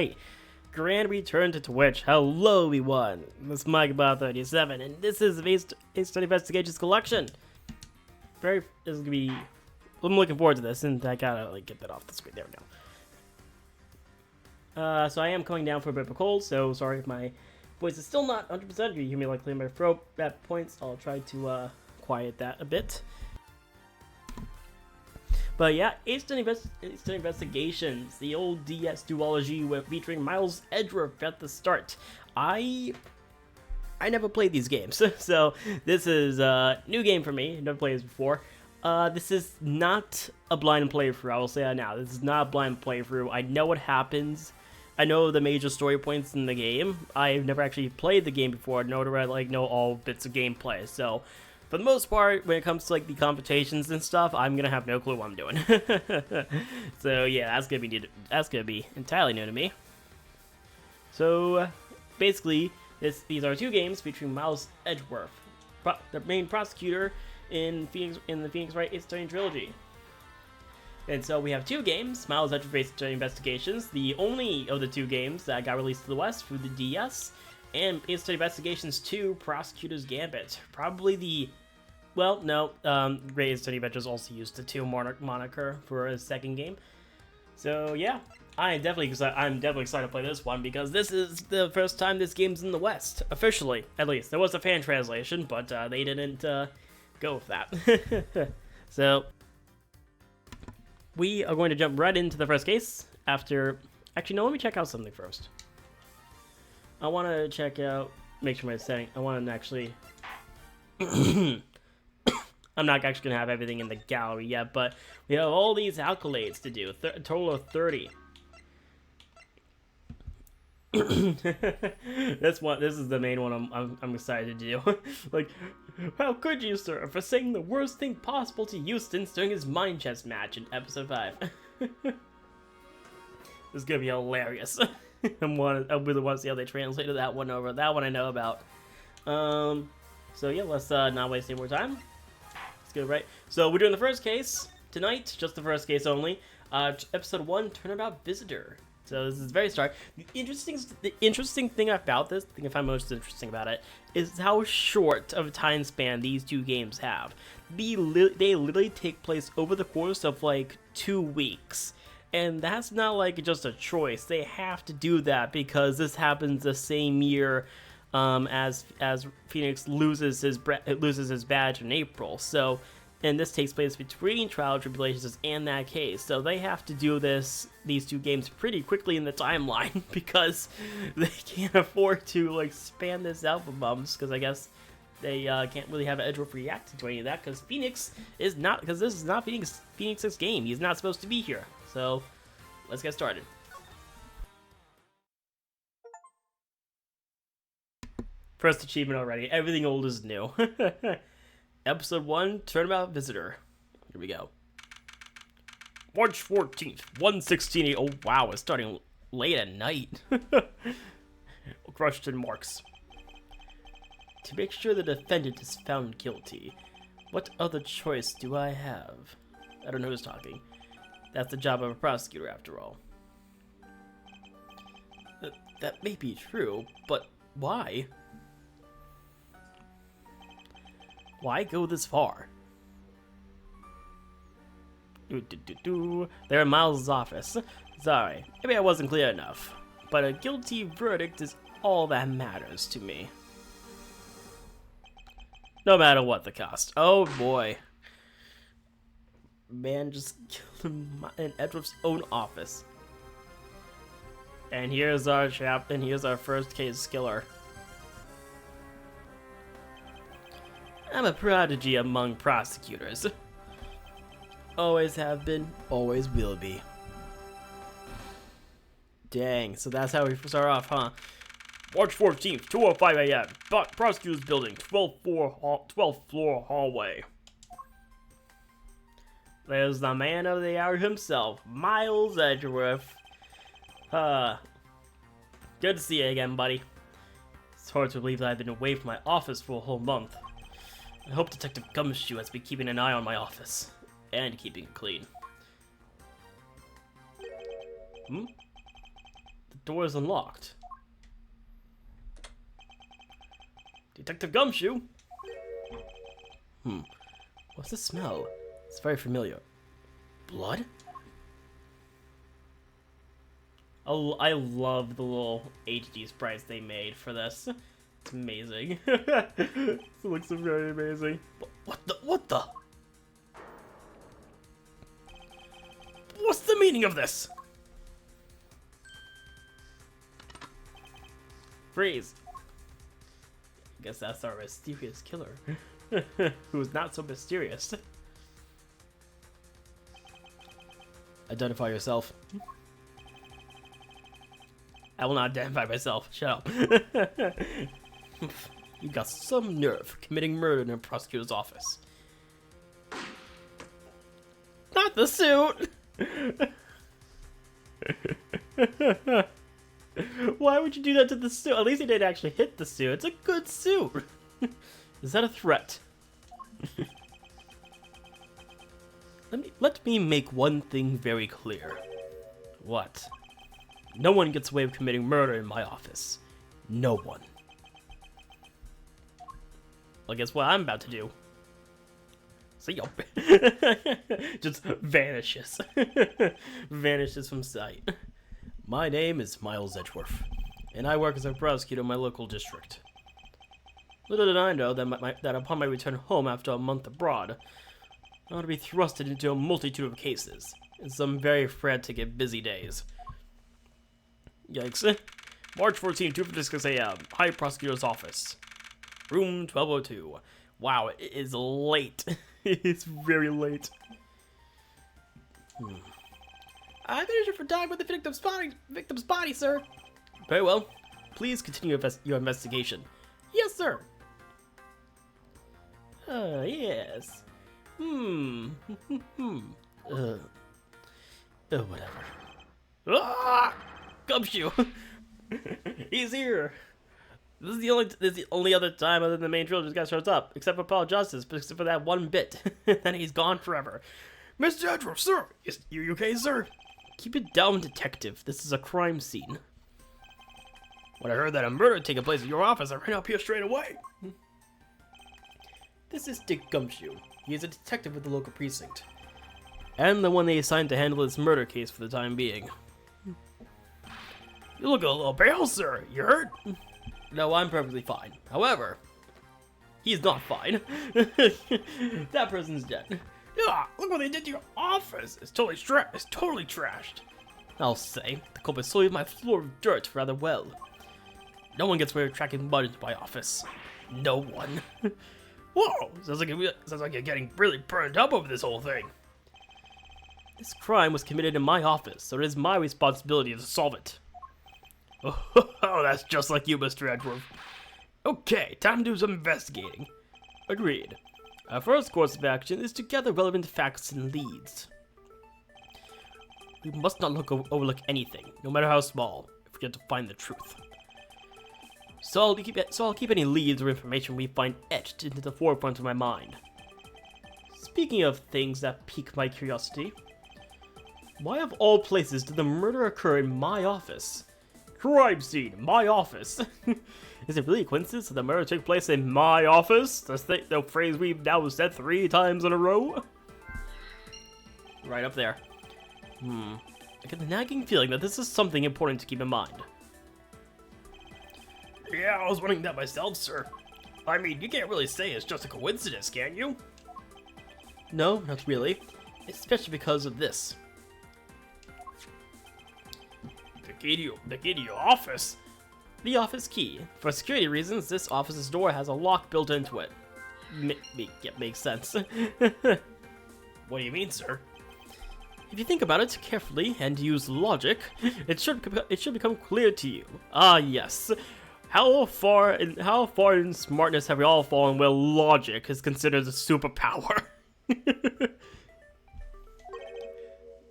Alright, grand return to Twitch. Hello everyone, this is MikeBot37, and this is the Ace Investigations collection. This is gonna be, I'm looking forward to this, and I gotta like get that off the screen. There we go. So I am coming down for a bit of a cold, so sorry if my voice is still not 100%. You hear me like clearing my throat at points. I'll try to quiet that a bit. But yeah, Ace Investigations, the old DS duology featuring Miles Edgeworth at the start. I never played these games, so this is a new game for me. Never played this before. This is not a blind playthrough, I will say that now. This is not a blind playthrough. I know what happens. I know the major story points in the game. I've never actually played the game before, nor do I know all bits of gameplay, so for the most part, when it comes to like the computations and stuff, I'm gonna have no clue what I'm doing. So yeah, that's gonna be entirely new to me. So basically, these are two games featuring Miles Edgeworth, the main prosecutor in the Phoenix Wright Ace Attorney trilogy. And so we have two games, Miles Edgeworth Ace Attorney Investigations, the only of the two games that got released to the West through the DS, and Ace Attorney Investigations 2 Prosecutor's Gambit. Probably the, well, no, Great Ace Attorney Adventures also used the 2 moniker for a second game. So yeah, I'm definitely excited to play this one because this is the first time this game's in the West, officially, at least. There was a fan translation, but they didn't go with that. So we are going to jump right into the first case after, actually no, let me check out something first. I want to check out, make sure my setting, I want to actually, I'm not actually going to have everything in the gallery yet, but we have all these accolades to do, a total of 30. This is the main one I'm excited to do. Like, how could you, sir, for saying the worst thing possible to Eustace during his mind chess match in episode 5? This is going to be hilarious. I really want to see how they translated that one over. That one I know about. So yeah, let's not waste any more time. Let's go right. So we're doing the first case tonight, just the first case only. Episode 1, Turnabout Visitor. So this is very start. The interesting thing about this, the thing I find most interesting about it, is how short of a time span these two games have. They literally take place over the course of like 2 weeks. And that's not like just a choice. They have to do that because this happens the same year as Phoenix loses his badge in April. So, and this takes place between Trial of Tribulations and that case. So they have to do these two games pretty quickly in the timeline because they can't afford to like span this out for months. Because I guess they can't really have Edgeworth react to any of that because this is not Phoenix's game. He's not supposed to be here. So, let's get started. First achievement already. Everything old is new. Episode 1, Turnabout Visitor. Here we go. March 14th, 1:16. Oh wow, it's starting late at night. Question marks. To make sure the defendant is found guilty, what other choice do I have? I don't know who's talking. That's the job of a prosecutor, after all. That may be true, but why? Why go this far? They're in Miles' office. Sorry, maybe I wasn't clear enough, but a guilty verdict is all that matters to me. No matter what the cost. Oh boy. Man just killed him in Edgeworth's own office. And here's our first case killer. I'm a prodigy among prosecutors. Always have been, always will be. Dang, so that's how we start off, huh? March 14th, 2:05 a.m. Prosecutor's building, 12th floor hallway. There's the man of the hour himself, Miles Edgeworth. Good to see you again, buddy. It's hard to believe that I've been away from my office for a whole month. I hope Detective Gumshoe has been keeping an eye on my office. And keeping it clean. The door is unlocked. Detective Gumshoe? What's the smell? It's very familiar. Blood? Oh, I love the little HD sprites they made for this. It's amazing. It looks very amazing. What the? What's the meaning of this? Freeze. I guess that's our mysterious killer. Who's not so mysterious. Identify yourself. I will not identify myself. Shut up. You got some nerve committing murder in a prosecutor's office. Not the suit! Why would you do that to the suit? At least he didn't actually hit the suit. It's a good suit. Is that a threat? Let me make one thing very clear. What? No one gets away with committing murder in my office. No one. Well, guess what I'm about to do? See ya. Just vanishes. Vanishes from sight. My name is Miles Edgeworth, and I work as a prosecutor in my local district. Little did I know that upon my return home after a month abroad, I would be thrusted into a multitude of cases, and some very frantic and busy days. Yikes. March 14, 2:56 a.m., High Prosecutor's Office. Room 1202. Wow, it is late. It's very late. I finished for time with the victim's body, sir. Very well. Please continue your investigation. Yes, sir. Yes. Whatever. Ah! Gumshoe! He's here! This is the only other time other than the main trilogy this guy shows up, except for Paul Justice, but except for that one bit. Then he's gone forever. Mr. Edgeworth, sir! You okay, sir? Keep it down, detective. This is a crime scene. When I heard that a murder had taken place in your office, I ran up here straight away. This is Dick Gumshoe. He is a detective with the local precinct, and the one they assigned to handle this murder case for the time being. You look a little pale, sir. You hurt? No, I'm perfectly fine. However, he's not fine. That person's dead. Yeah, look what they did to your office. It's totally trashed. I'll say, the culprit soiled my floor of dirt rather well. No one gets away with tracking mud into my office. No one. Whoa, sounds like you're getting really burned up over this whole thing. This crime was committed in my office, so it is my responsibility to solve it. Oh, that's just like you, Mr. Edgeworth. Okay, time to do some investigating. Agreed. Our first course of action is to gather relevant facts and leads. We must not overlook anything, no matter how small, if we get to find the truth. So I'll keep any leads or information we find etched into the forefront of my mind. Speaking of things that pique my curiosity, why of all places did the murder occur in my office? Crime scene, my office. Is it really a coincidence that the murder took place in my office? The phrase we've now said 3 times in a row? Right up there. I get the nagging feeling that this is something important to keep in mind. Yeah, I was wondering that myself, sir. I mean, you can't really say it's just a coincidence, can you? No, not really. Especially because of this. The key to your office? The office key. For security reasons, this office's door has a lock built into it. Makes sense. What do you mean, sir? If you think about it carefully and use logic, it should become clear to you. Ah, yes. How far in smartness have we all fallen where logic is considered a superpower?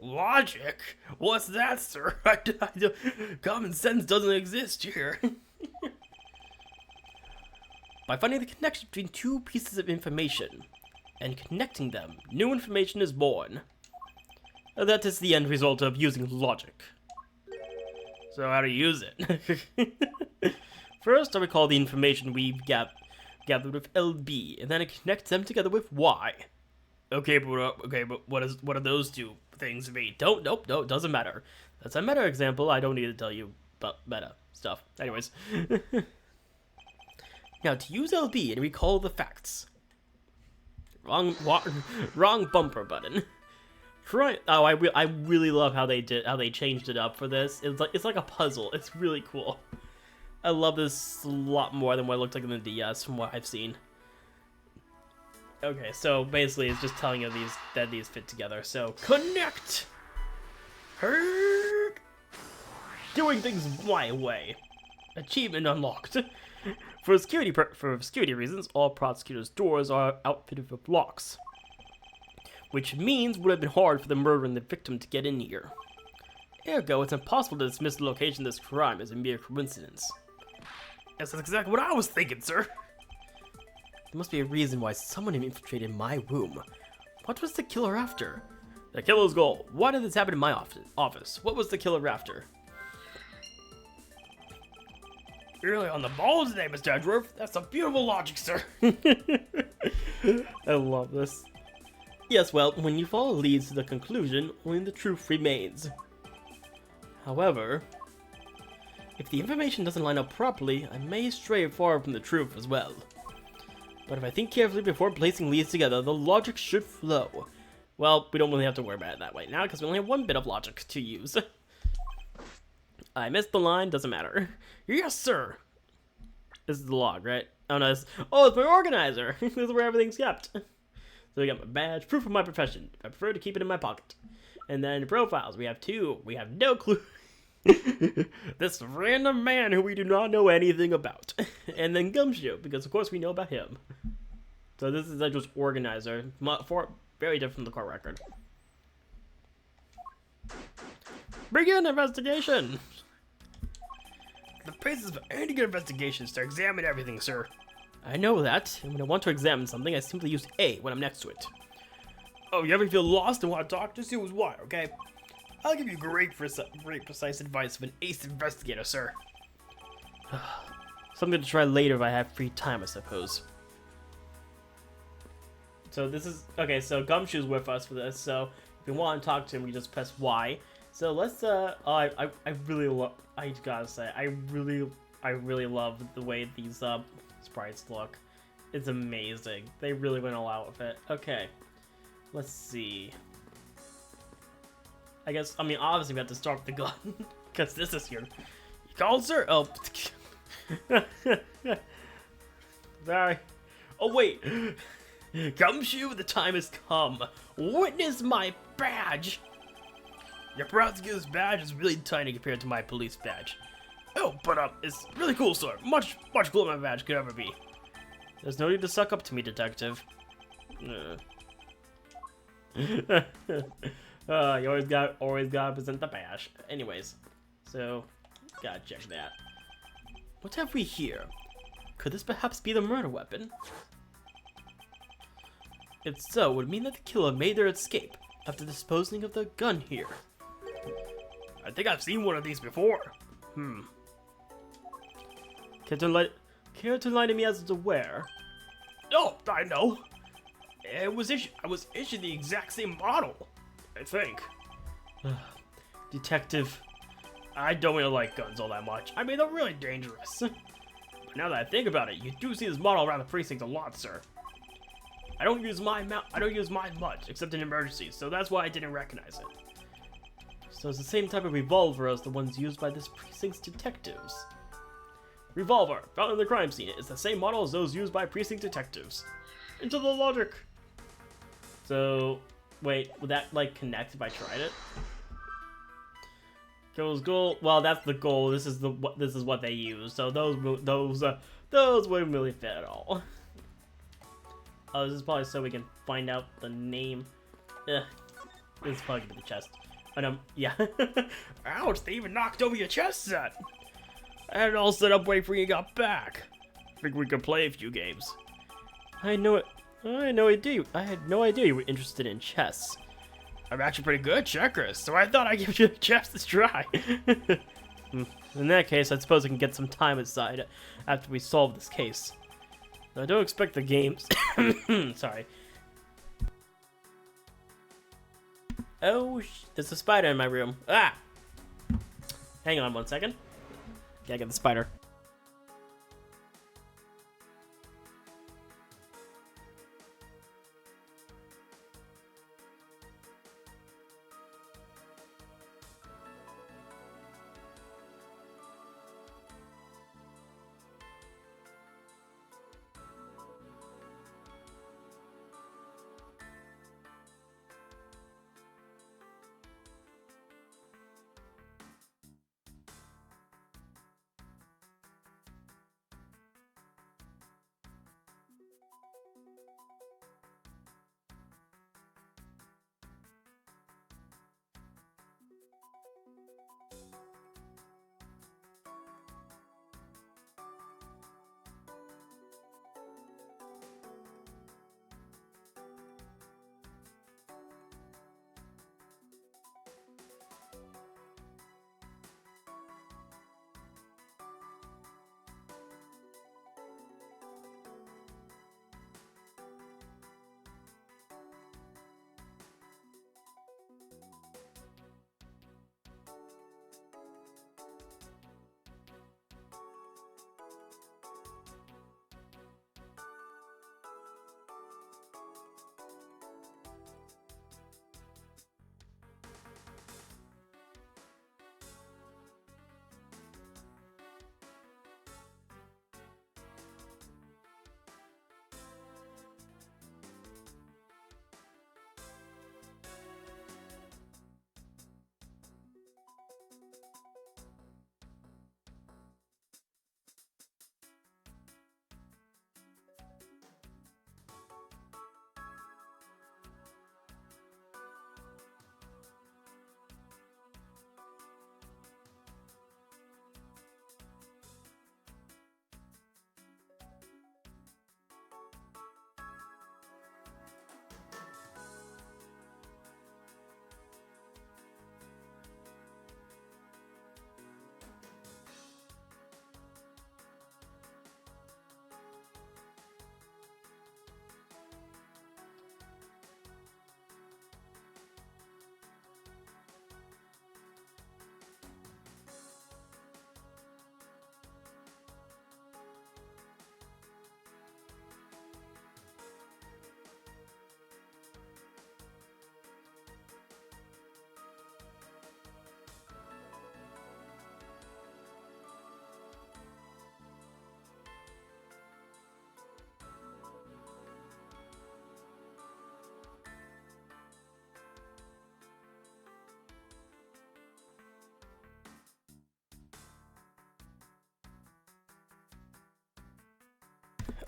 Logic? What's that, sir? Common sense doesn't exist here. By finding the connection between 2 pieces of information and connecting them, new information is born. That is the end result of using logic. So how to use it? First, I recall the information we've gathered with LB, and then I connect them together with Y. Okay, but what are those two things mean? Nope, doesn't matter. That's a meta example. I don't need to tell you about meta stuff. Anyways. Now, to use LB and recall the facts. Wrong bumper button. Oh, I really love how they changed it up for this. It's like a puzzle. It's really cool. I love this a lot more than what it looked like in the DS from what I've seen. Okay, so basically it's just telling you that these fit together. So connect. Doing things my way. Achievement unlocked. For security reasons, all Prosecutor's doors are outfitted with locks, which means it would have been hard for the murderer and the victim to get in here. Ergo, it's impossible to dismiss the location of this crime as a mere coincidence. Yes, that's exactly what I was thinking, sir. There must be a reason why someone infiltrated my room. What was the killer after? The killer's goal. Why did this happen in my office? What was the killer after? You're really on the ball today, Mr. Edgeworth. That's some beautiful logic, sir. I love this. Yes, well, when you follow leads to the conclusion, only the truth remains. However, if the information doesn't line up properly, I may stray far from the truth as well. But if I think carefully before placing leads together, the logic should flow. Well, we don't really have to worry about it that way now, because we only have one bit of logic to use. I missed the line, doesn't matter. Yes, sir! This is the log, right? Oh, no, it's my organizer! This is where everything's kept. So we got my badge, proof of my profession. I prefer to keep it in my pocket. And then profiles, we have two. We have no clue. This random man who we do not know anything about. And then Gumshoe, because of course we know about him. So this is just organizer. Very different from the court record. Begin investigation! The basis of any good investigation is to examine everything, sir. I know that, and when I want to examine something, I simply use A when I'm next to it. Oh, you ever feel lost and want to talk? Just use Y, okay? I'll give you great precise advice of an ace investigator, sir. Something to try later if I have free time, I suppose. So this is... Okay, so Gumshoe's with us for this, so if you want to talk to him, you just press Y. So let's, I really love... I gotta say, I really love the way these, sprites look. It's amazing. They really went all out with it. Okay. Let's see. I guess, I mean, obviously we have to start with the gun. Because this is your... You called, sir? Oh. Sorry. Oh, wait. Gumshoe, the time has come. Witness my badge. Your prosecutor's badge is really tiny compared to my police badge. Oh, but it's really cool, sir. Much cooler than my badge could ever be. There's no need to suck up to me, detective. You always gotta present the badge. Anyways, so gotta check that. What have we here? Could this perhaps be the murder weapon? If so, it would mean that the killer made their escape after disposing of the gun here. I think I've seen one of these before. Care to enlighten me as to where? Oh, I know. I was issued the exact same model, I think. Detective, I don't really like guns all that much. I mean, they're really dangerous. But now that I think about it, you do see this model around the precinct a lot, sir. I don't use mine much, except in emergencies, so that's why I didn't recognize it. So it's the same type of revolver as the ones used by this precinct's detectives. Revolver, found in the crime scene, is the same model as those used by precinct detectives. Into the logic. So, wait, would that like connect if I tried it? Killer's goal. Well, that's the goal. This is what they use. So those wouldn't really fit at all. Oh, this is probably so we can find out the name. This is probably gonna be the chest. Yeah. Ouch, they even knocked over your chest set. I had it all set up waiting for you got back. Think we could play a few games. I had no idea you were interested in chess. I'm actually pretty good at checkers, so I thought I'd give you a chess to try. In that case, I suppose I can get some time aside after we solve this case. I don't expect the games... Sorry. Oh, there's a spider in my room. Ah! Hang on 1 second. Gotta get the spider.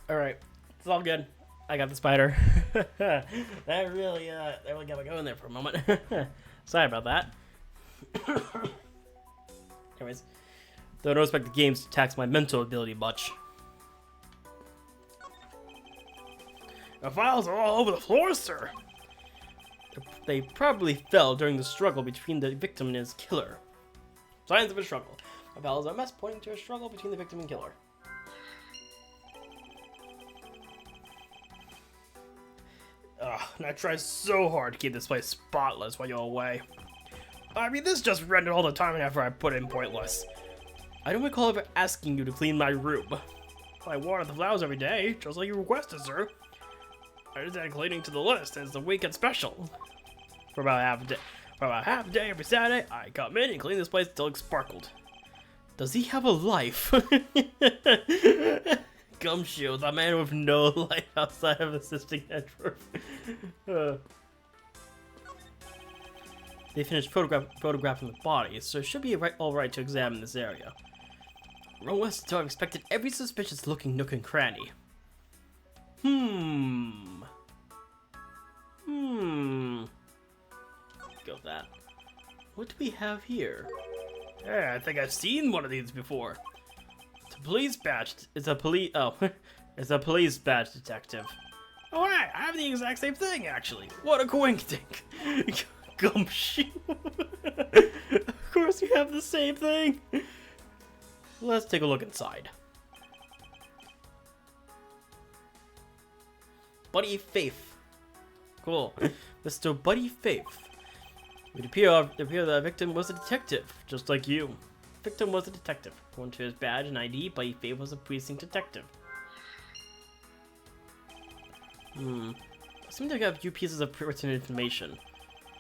Alright, it's all good. I got the spider. that really got me going there for a moment. Sorry about that. Anyways, though I don't expect the games to tax my mental ability much. The files are all over the floor, sir. They probably fell during the struggle between the victim and his killer. Signs of a struggle. The files are a mess pointing to a struggle between the victim and killer. And I try so hard to keep this place spotless while you're away. I mean, this just rendered all the time and effort I put in pointless. I don't recall ever asking you to clean my room. I water the flowers every day, just like you requested, sir. I just add cleaning to the list as the weekend special. For about half a day every Saturday, I come in and clean this place until it sparkled. Does he have a life? Gumshoe, the man with no life outside of assisting Edgeworth. They finished photographing the body, so it should be alright to examine this area. Run west until I've inspected every suspicious looking nook and cranny. Go with that. What do we have here? Yeah, I think I've seen one of these before. It's a police badge. It's a police badge detective. Oh, right, I have the exact same thing, actually. What a coincidence. Gumshoe. Of course you have the same thing. Let's take a look inside. Buddy Faith. Cool. Mr. Buddy Faith. It would appear the victim was a detective, just like you. The victim was a detective. According to his badge and ID, Buddy Faith was a precinct detective. Seems like I have a few pieces of written information.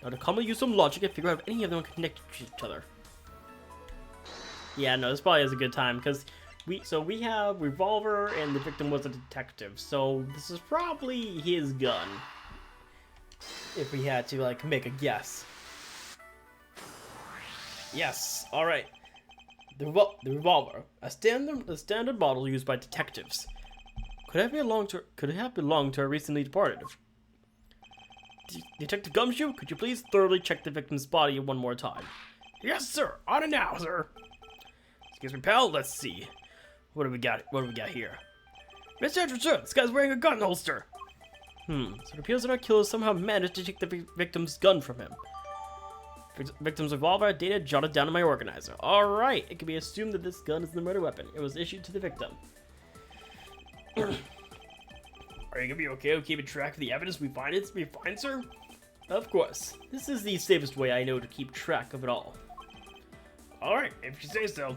Now to calmly use some logic and figure out if any of them are connected to each other. Yeah, no, this probably is a good time, because we have revolver and the victim was a detective, so this is probably his gun. If we had to, like, make a guess. Yes, alright. The revolver. A standard model used by detectives. Could it have belonged to a recently departed? Detective Gumshoe, could you please thoroughly check the victim's body one more time? Yes, sir. On it now, sir. Excuse me, pal. Let's see. What do we got? What do we got here? Mr. Edgeworth, sir, this guy's wearing a gun holster. So it appears that our killer somehow managed to take the victim's gun from him. Victim's revolver, data jotted down in my organizer. Alright, it can be assumed that this gun is the murder weapon. It was issued to the victim. Are you gonna be okay with keeping track of the evidence we find, sir? Of course. This is the safest way I know to keep track of it all. Alright, if you say so.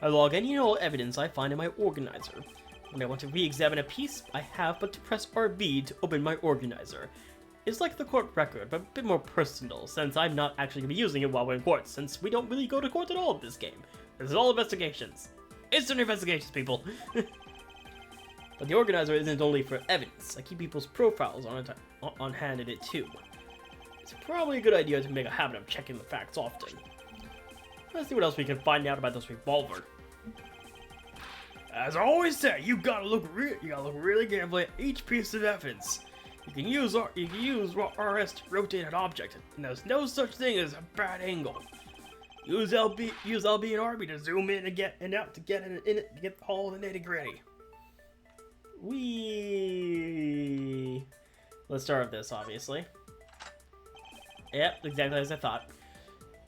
I log any and all evidence I find in my organizer. When I want to re-examine a piece, I have but to press RB to open my organizer. It's like the court record, but a bit more personal, since I'm not actually going to be using it while we're in court, since we don't really go to court at all in this game. This is all investigations. Instant investigations, people! But the organizer isn't only for evidence. I keep people's profiles on hand in it too. It's probably a good idea to make a habit of checking the facts often. Let's see what else we can find out about this revolver. As I always say, you gotta look really carefully at each piece of evidence. You can use RS to rotate an object, and there's no such thing as a bad angle. Use LB and RB to zoom in and get out to get all the nitty gritty. Let's start with this, obviously. Yep, exactly as I thought.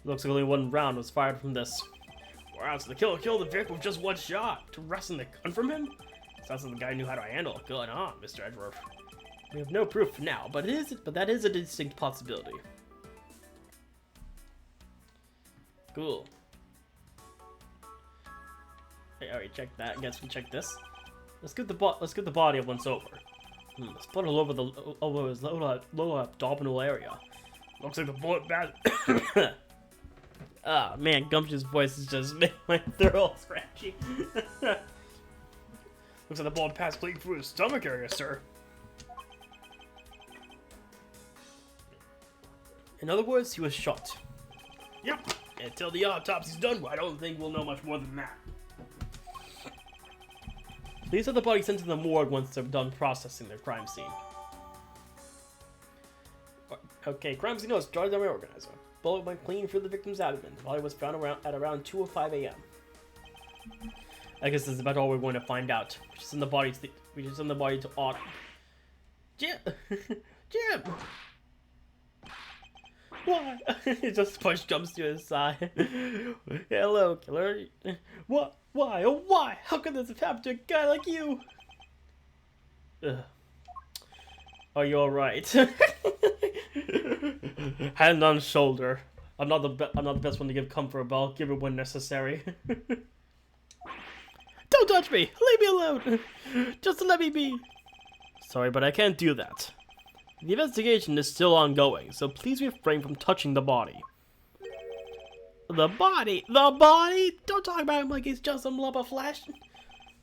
Looks like only one round was fired from this. Wow, so the killer killed the victim with just one shot. To wrestle the gun from him? Sounds like the guy knew how to handle it. Good on, Mr. Edgeworth. We have no proof now, but that is a distinct possibility. Cool. Hey, already checked that. I guess we check this. Let's get the body of once over. Let's put it all over his lower abdominal area. Looks like the bullet bad. Ah, man, Gumshoe's voice is just making my throat all scratchy. Looks like the bullet passed bleeding through his stomach area, sir. In other words, he was shot. Yep. Until the autopsy's done, I don't think we'll know much more than that. Please have the body sent to the morgue once they're done processing their crime scene. Okay, crime scene notes started on my organizer. Bullet went clean through the victim's abdomen. The body was found at around 2:05 a.m. I guess this is about all we're going to find out. We just send the body to Autumn. Jim! Jim! Why? He just jumps to his side. Hello, killer. What? Why? Oh, why? How could this have happened to a guy like you? Ugh. Are you alright? Hand on shoulder. I'm not the best one to give comfort, but I'll give it when necessary. Don't touch me! Leave me alone! Just let me be! Sorry, but I can't do that. The investigation is still ongoing, so please refrain from touching the body. The body? The body? Don't talk about him like he's just some lump of flesh.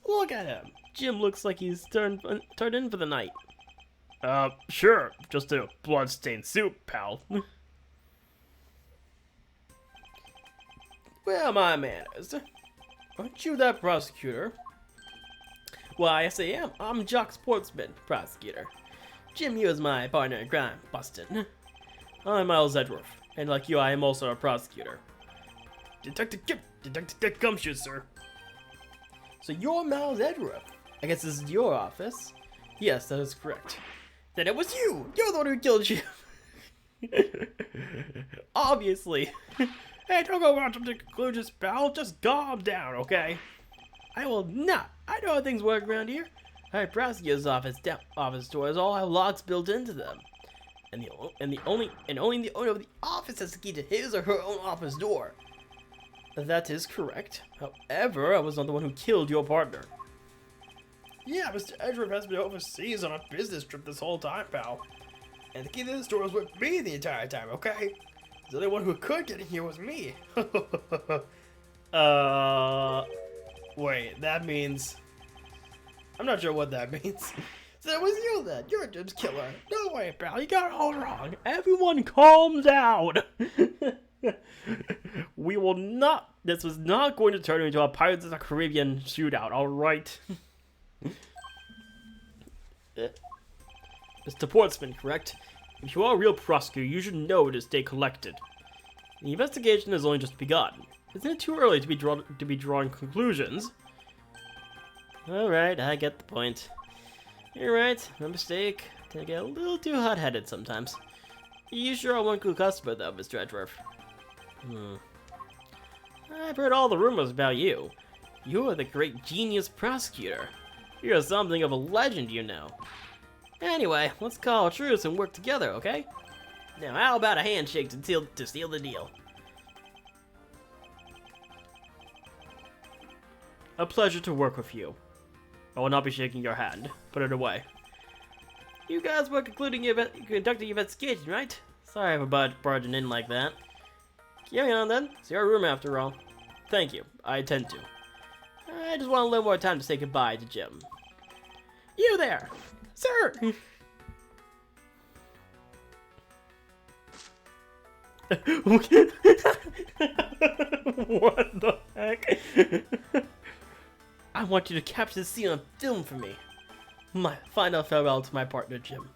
Look at him. Jim looks like he's turned in for the night. Sure. Just a blood-stained suit, pal. Well, my manners. Aren't you that prosecutor? Why, yes I am. I'm Jock Sportsman, prosecutor. Jim here is my partner in crime, Bustin. I'm Miles Edgeworth, and like you, I am also a prosecutor. Detective Gumshoe, sir. So you're Miles Edgeworth. I guess this is your office. Yes, that is correct. Then it was you! You're the one who killed Jim! Obviously. Hey, don't go around to conclusions, pal. Just calm down, okay? I will not. I know how things work around here. Our prosecutor's office doors all have locks built into them. And only the owner of the office has the key to his or her own office door. That is correct. However, I was not the one who killed your partner. Yeah, Mr. Edgeworth has been overseas on a business trip this whole time, pal. And the key to this door was with me the entire time, okay? The only one who could get in here was me. Wait, that means... I'm not sure what that means. So it was you then. You're Jim's killer. No way, pal. You got it all wrong. Everyone calm down. We will not... This was not going to turn into a Pirates of the Caribbean shootout, alright? Mr. Portsman, correct? If you are a real prosecutor, you should know to stay collected. The investigation has only just begun. Isn't it too early to be drawing conclusions? Alright, I get the point. You're right, no mistake. I get a little too hot-headed sometimes. You sure are one cool customer, though, Mr. Edgeworth. I've heard all the rumors about you. You are the great genius prosecutor. You're something of a legend, you know. Anyway, let's call a truce and work together, okay? Now, how about a handshake to seal the deal? A pleasure to work with you. I will not be shaking your hand. Put it away. You guys were conducting your investigation, right? Sorry for barging in like that. Carry on then. It's your room after all. Thank you. I intend to. I just want a little more time to say goodbye to Jim. You there! Sir! What the heck? I want you to capture this scene on film for me. My final farewell to my partner, Jim.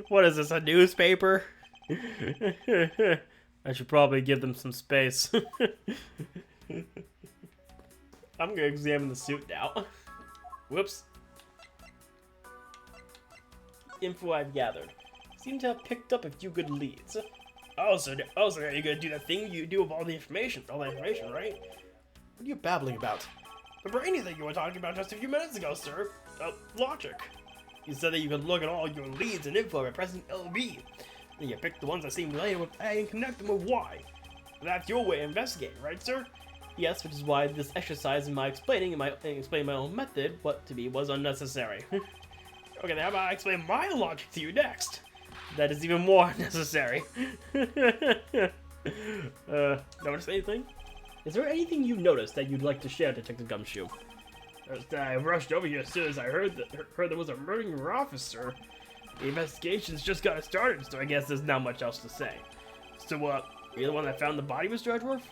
What is this, a newspaper? I should probably give them some space. I'm gonna examine the suit now. Whoops. Info I've gathered. Seem to have picked up a few good leads. Also, you're gonna do that thing you do with all that information, right? What are you babbling about? The brainy thing you were talking about just a few minutes ago, sir. Logic. You said that you could look at all your leads and info by pressing LB. Then you pick the ones that seem related with A and connect them with Y. That's your way of investigating, right, sir? Yes, which is why this exercise in my explaining my own method was unnecessary. Okay, then how about I explain my logic to you next? That is even more necessary. Notice anything? Is there anything you noticed that you'd like to share, Detective Gumshoe? I rushed over here as soon as I heard there was a murder in your office, sir. The investigation's just got started, so I guess there's not much else to say. So, you're the one that found the body, Mr. Edgeworth?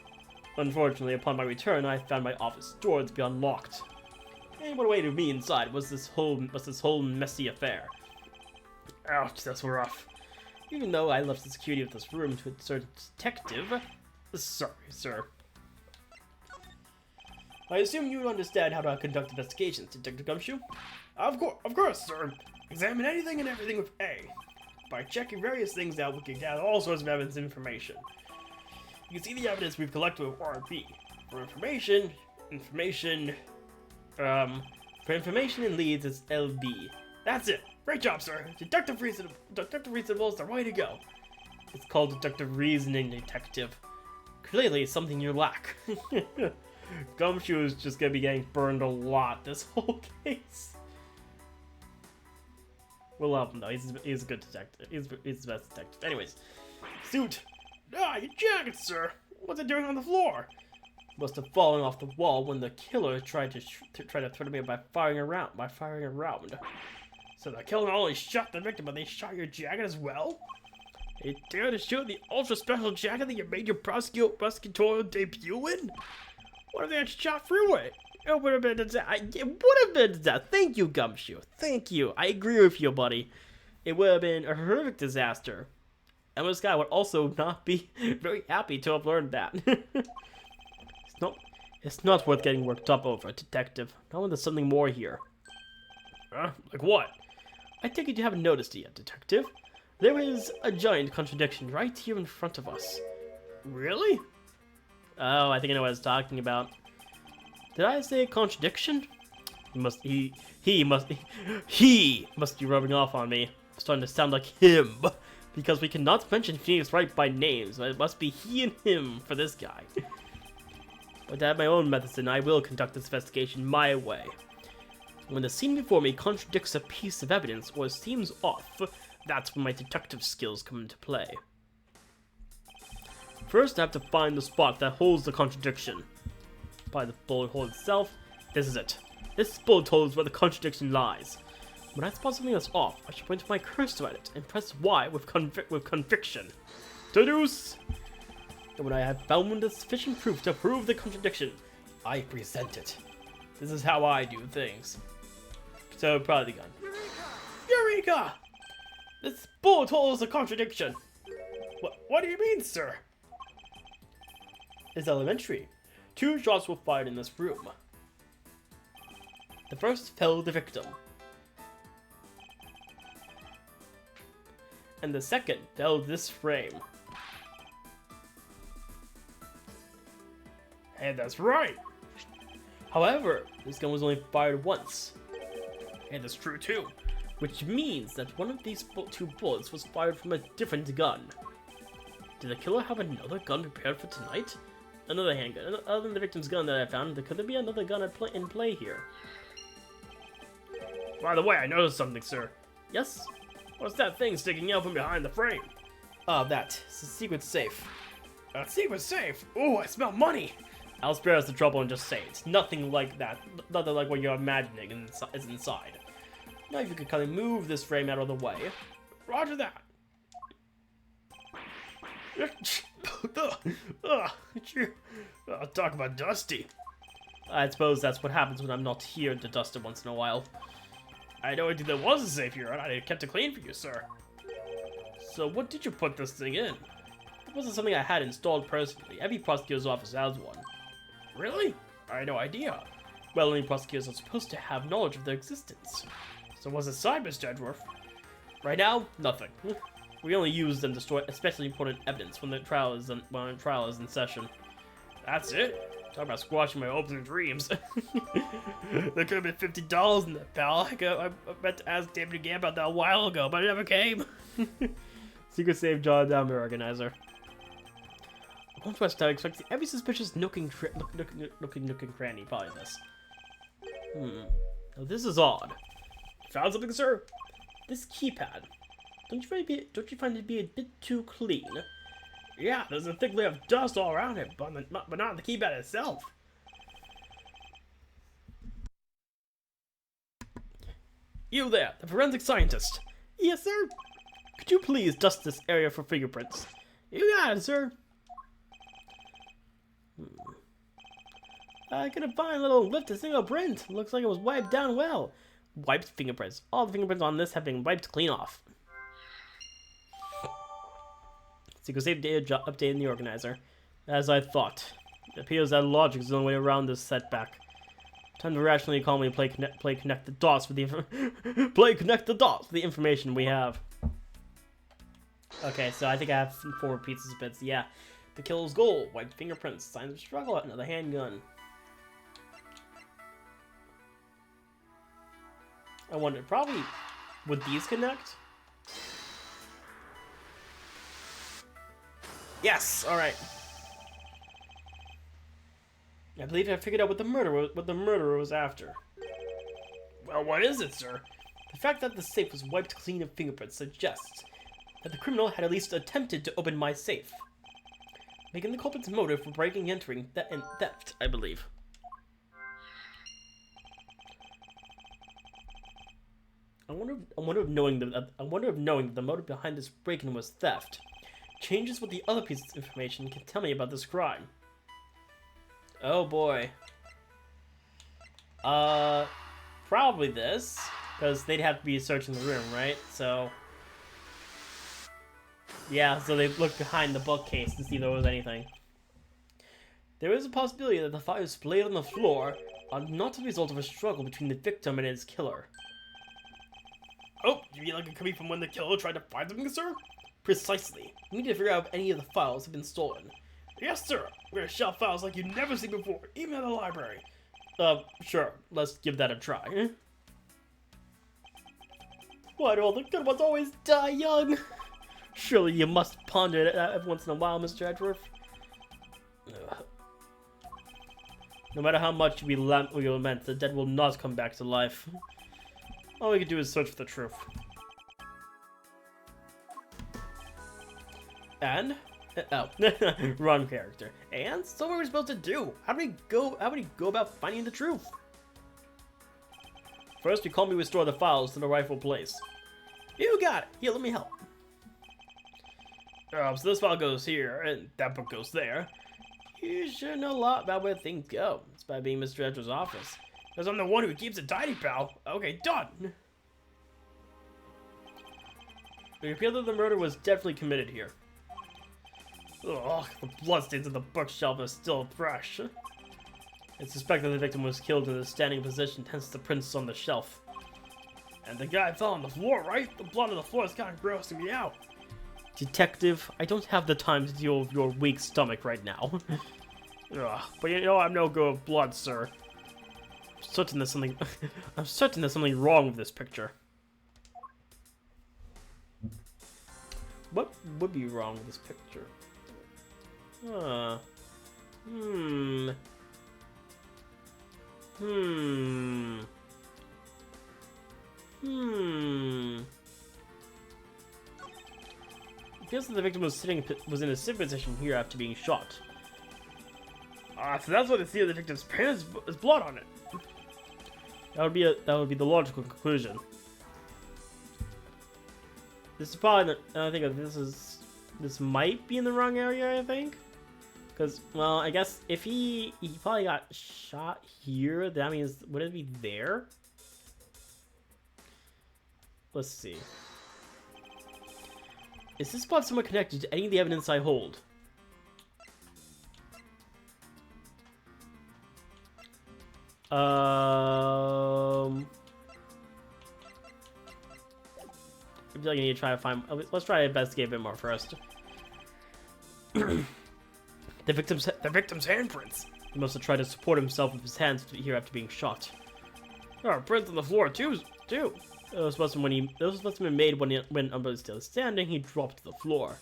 Unfortunately, upon my return, I found my office door to be unlocked. And what awaited me inside was this whole messy affair. Ouch, that's rough. Even though I left the security of this room to a certain detective. Sorry, sir. I assume you understand how to conduct investigations, Detective Gumshoe? Of course, sir. Examine anything and everything with A. By checking various things out, we can gather all sorts of evidence and information. You can see the evidence we've collected with R and B. For information and leads, it's LB. That's it. Great job, sir. Deductive reasonable is the way to go. It's called deductive reasoning, detective. Clearly, it's something you lack. Gumshoe is just gonna be getting burned a lot this whole case. We'll help him though. He's a good detective. He's the best detective. Anyways, suit. Ah, your jacket, sir. What's it doing on the floor? Must have fallen off the wall when the killer tried to threaten me by firing a round. So the killer not only shot the victim, but they shot your jacket as well? They dared to shoot the ultra special jacket that you made your prosecutorial debut in? What if they had shot through it? It would have been a disaster. Thank you, Gumshoe. Thank you. I agree with you, buddy. It would have been a horrific disaster. Emma Sky would also not be very happy to have learned that. It's not worth getting worked up over, detective. Not when there's something more here. Like what? I take it you haven't noticed it yet, Detective. There is a giant contradiction right here in front of us. Really? Oh, I think I know what I was talking about. Did I say contradiction? He must be rubbing off on me. I'm starting to sound like him. Because we cannot mention Phoenix Wright by name, so it must be he and him for this guy. But to have my own methods, and I will conduct this investigation my way. When the scene before me contradicts a piece of evidence or seems off, that's when my detective skills come into play. First, I have to find the spot that holds the contradiction. By the bullet hole itself, this is it. This bullet hole is where the contradiction lies. When I spot something that's off, I should point my cursor at it and press Y with conviction. Deduce! And when I have found the sufficient proof to prove the contradiction, I present it. This is how I do things. So, probably the gun. Eureka! This bullet hole is a contradiction. What do you mean, sir? It's elementary. 2 shots were fired in this room. The first felled the victim. And the second felled this frame. Hey, that's right! However, this gun was only fired once. And that's true too. Which means that one of these 2 bullets was fired from a different gun. Did the killer have another gun prepared for tonight? Another handgun. Other than the victim's gun that I found, could there be another gun in play here? By the way, I noticed something, sir. Yes? What's that thing sticking out from behind the frame? That. It's a secret safe. A secret safe? Ooh, I smell money! I'll spare us the trouble and just say it's nothing like that. Nothing like what you're imagining is inside. Now if you could kind of move this frame out of the way. Roger that. Talk about dusty. I suppose that's what happens when I'm not here to dust it once in a while. I know there was a safe here, and I kept it clean for you, sir. So what did you put this thing in? It wasn't something I had installed personally. Every prosecutor's office has one. Really? I had no idea. Well, only prosecutors are supposed to have knowledge of their existence. So what's inside, Mr. Edgeworth? Right now, nothing. We only use them to store especially important evidence when the trial is in session. That's it? Talk about squashing my hopes and dreams. There could have been $50 in that, pal. I meant to ask David again about that a while ago, but it never came. Secret safe jotted down by organizer. One twist I expect every suspicious nook and cranny probably this. Now this is odd. Found something, sir? This keypad. Don't you find it to be a bit too clean? Yeah, there's a thick layer of dust all around it, but not on the keypad itself. You there, the forensic scientist. Yes, sir? Could you please dust this area for fingerprints? You got it, sir. I got a fine little lift a single print. Looks like it was wiped down well. Wiped fingerprints. All the fingerprints on this have been wiped clean off. Secret safe data update in the organizer. As I thought. It appears that logic is the only way around this setback. Time to rationally calmly connect the dots with the information we have. Okay, so I think I have 4 pieces of bits. Yeah. The killer's goal. Wiped fingerprints. Signs of struggle. Another handgun. I wonder, probably, would these connect? Yes! Alright. I believe I figured out what the murderer was after. Well, what is it, sir? The fact that the safe was wiped clean of fingerprints suggests that the criminal had at least attempted to open my safe, making the culprit's motive for breaking, entering, and theft, I believe. I wonder if knowing that the motive behind this break-in was theft changes what the other pieces of information can tell me about this crime. Oh boy. Probably this, because they'd have to be searching the room, right? So, yeah, so they looked behind the bookcase to see if there was anything. There is a possibility that the fire splayed on the floor are not the result of a struggle between the victim and his killer. Oh, you mean like it could be from when the killer tried to find them, sir? Precisely. We need to figure out if any of the files have been stolen. Yes, sir. We're gonna shelf files like you've never seen before, even in the library. Sure. Let's give that a try. Why do all the good ones always die young? Surely you must ponder it every once in a while, Mr. Edgeworth. No matter how much we lament, the dead will not come back to life. All we can do is search for the truth. And? Oh, wrong character. And? So what are we supposed to do? How do we go about finding the truth? First, you calmly restore the files to the rightful place. You got it! Here, let me help. So this file goes here, and that book goes there. You should know a lot about where things go. It's by being Mr. Edgeworth's office. Because I'm the one who keeps it tidy, pal. Okay, done! It appears that the murder was definitely committed here. Ugh, the bloodstains on the bookshelf are still fresh. It's suspected the victim was killed in a standing position, hence the prints on the shelf. And the guy fell on the floor, right? The blood on the floor is kind of grossing me out. Detective, I don't have the time to deal with your weak stomach right now. Ugh, but you know I'm no good with blood, sir. I'm certain there's something wrong with this picture. What would be wrong with this picture? It feels like the victim was in a sitting position here after being shot. So that's why they see the victim's pants is blood on it. That would be the logical conclusion. This is probably I think this might be in the wrong area, I think. Because, well, I guess if he probably got shot here, that means, would it be there? Let's see. Is this spot somewhat connected to any of the evidence I hold? I feel like I need to try to find. Let's try to investigate a bit more first. The victim's handprints. He must have tried to support himself with his hands here after being shot. There are prints on the floor too. Those must have been made when Umber was still standing. He dropped to the floor.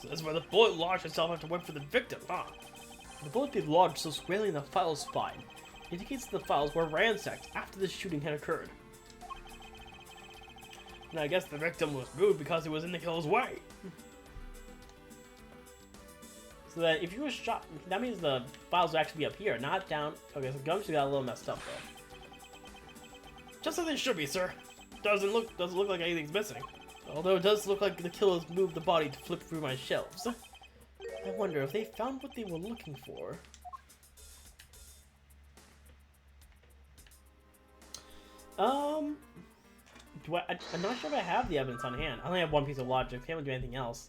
So that's where the bullet lodged itself after went for the victim, huh? The bullet being lodged so squarely in the file's spine indicates that the files were ransacked after the shooting had occurred. And I guess the victim was moved because he was in the killer's way. So that if he was shot, that means the files will actually be up here, not down. Okay, so Gumshoe got a little messed up though. Just as they should be, sir. Doesn't look like anything's missing. Although it does look like the killers moved the body to flip through my shelves. I wonder if they found what they were looking for. I'm not sure if I have the evidence on hand. I only have one piece of logic. I can't do anything else.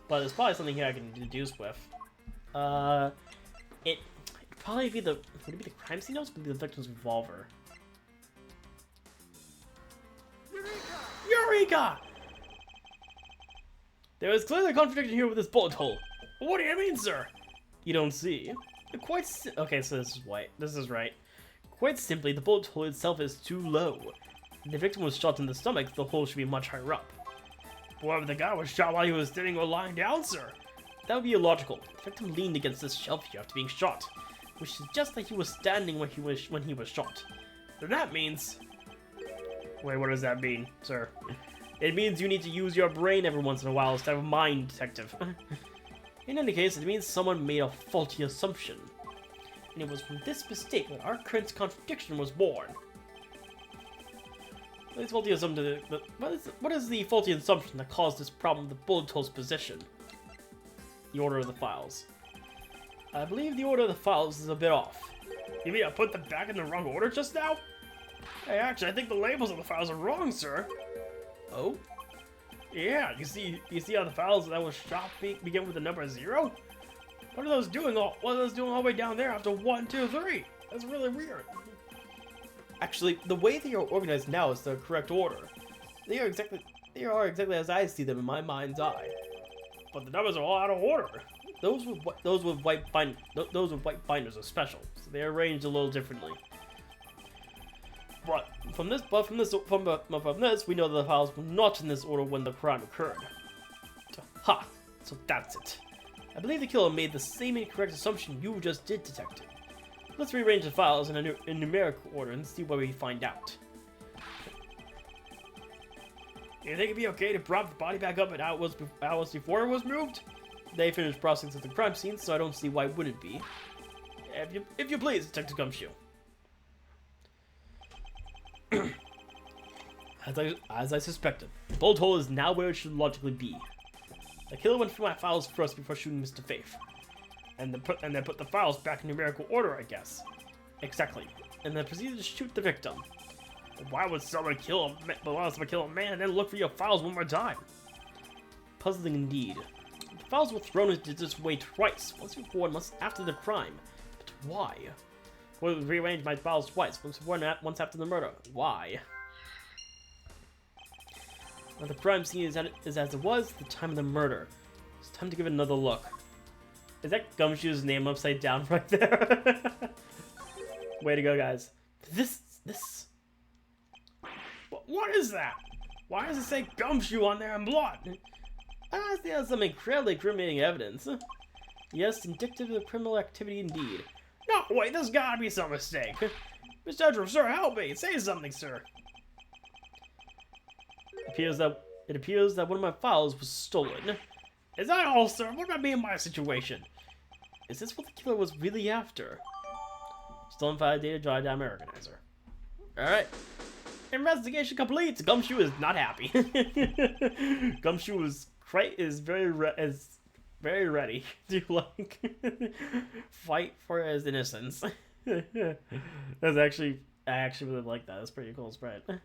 But there's probably something here I can deduce with. It'd probably be would it be the crime scene notes? Would it be the victim's revolver? Eureka! There is clearly a contradiction here with this bullet hole. What do you mean, sir? You don't see. Okay, so this is white. This is right. Quite simply, the bullet hole itself is too low. If the victim was shot in the stomach, the hole should be much higher up. But the guy was shot while he was sitting or lying down, sir. That would be illogical. The victim leaned against this shelf here after being shot, which suggests that he was standing when he was shot. Then that means... Wait, what does that mean, sir? It means you need to use your brain every once in a while instead of mind, detective. In any case, it means someone made a faulty assumption. And it was from this mistake that our current contradiction was born. What is the faulty assumption that caused this problem with the bullet hole's position? The order of the files. I believe the order of the files is a bit off. You mean I put them back in the wrong order just now? Hey, actually, I think the labels of the files are wrong, sir. Oh? Yeah, you see how the files that was shot begin with the number 0? What are those doing all the way down there after 1, 2, 3? That's really weird. Actually, the way they are organized now is the correct order. They are exactly as I see them in my mind's eye. But the numbers are all out of order. Those with white binders are special, so they are arranged a little differently. But from this, we know that the files were not in this order when the crime occurred. Ha! So that's it. I believe the killer made the same incorrect assumption you just did, Detective. Let's rearrange the files in numerical order and see what we find out. You think it'd be okay to prop the body back up at hours before it was moved? They finished processing the crime scene, so I don't see why it wouldn't be. If you please, Detective Gumshoe. As I suspected, the bolt hole is now where it should logically be. The killer went through my files first before shooting Mr. Faith. And then put the files back in numerical order, I guess. Exactly. And then proceeded to shoot the victim. But why would someone kill a man and then look for your files one more time? Puzzling indeed. The files were thrown into this way twice, once before and once after the crime. But why? Well, rearranged my files twice, once before and once after the murder. Why? Now the crime scene is as it was at the time of the murder. It's time to give it another look. Is that Gumshoe's name upside down right there? Way to go, guys. What is that? Why does it say Gumshoe on there in blood? I see that's some incredibly incriminating evidence. Yes, indicative of criminal activity indeed. No, wait, there's gotta be some mistake. Mr. Edgeworth, sir, help me. Say something, sir. It appears that one of my files was stolen. Is that all, sir? What about me and my situation? Is this what the killer was really after? Stolen file data drive down my organizer. Alright. Investigation complete! Gumshoe is not happy. Gumshoe is very ready to, like, fight for his innocence. I actually really like that. That's pretty cool spread. It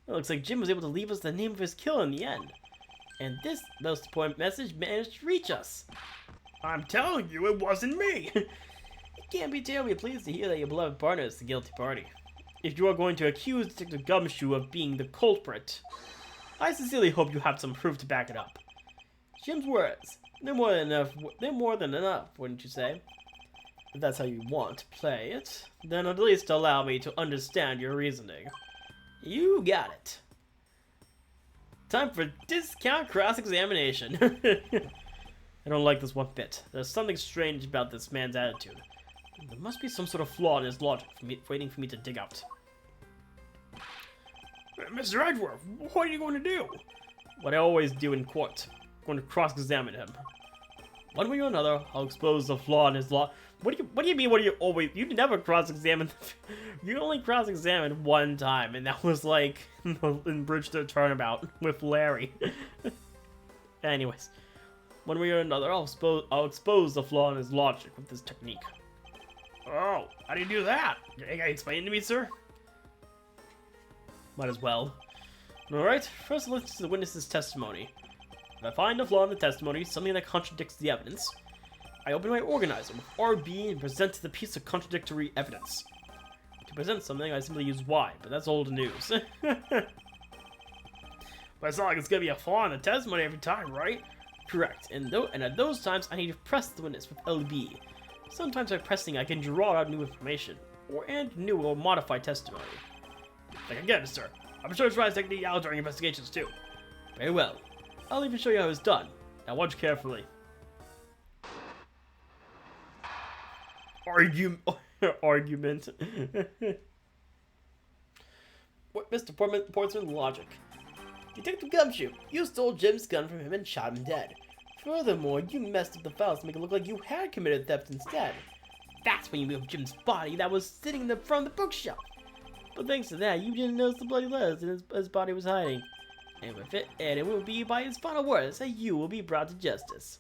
looks like Jim was able to leave us the name of his killer in the end. And this most important message managed to reach us. I'm telling you, it wasn't me! You can't be terribly pleased to hear that your beloved partner is the guilty party. If you are going to accuse Detective Gumshoe of being the culprit, I sincerely hope you have some proof to back it up. Jim's words, they're more than enough, wouldn't you say? If that's how you want to play it, then at least allow me to understand your reasoning. You got it. Time for discount cross-examination. I don't like this one bit. There's something strange about this man's attitude. There must be some sort of flaw in his logic waiting for me to dig out. Mr. Edgeworth, what are you going to do? What I always do in court. I'm going to cross-examine him. One way or another, I'll expose the flaw in his law. What do you mean? What do you always? You never cross-examine. You only cross-examined one time, and that was like in Bridge to Turnabout with Larry. Anyways, one way or another, I'll expose the flaw in his logic with this technique. Oh, how do you do that? Can you explain to me, sir? Might as well. Alright, first let's listen to the witness's testimony. If I find a flaw in the testimony, something that contradicts the evidence, I open my organizer with RB and present the piece of contradictory evidence. To present something, I simply use Y, but that's old news. But it's not like it's gonna be a flaw in the testimony every time, right? Correct, and at those times, I need to press the witness with LB. Sometimes by pressing, I can draw out new information, and new or modified testimony. Like again, sir, I'm sure it's right to technique out during investigations too. Very well. I'll even show you how it's done. Now watch carefully. Argument. What, Mr. Portsmouth logic. Detective Gumshoe, you stole Jim's gun from him and shot him dead. Furthermore, you messed up the files to make it look like you had committed theft instead. That's when you moved Jim's body that was sitting in the front of the bookshelf. But thanks to that, you didn't notice the bloody letters his body was hiding. And it will be by his final words that you will be brought to justice.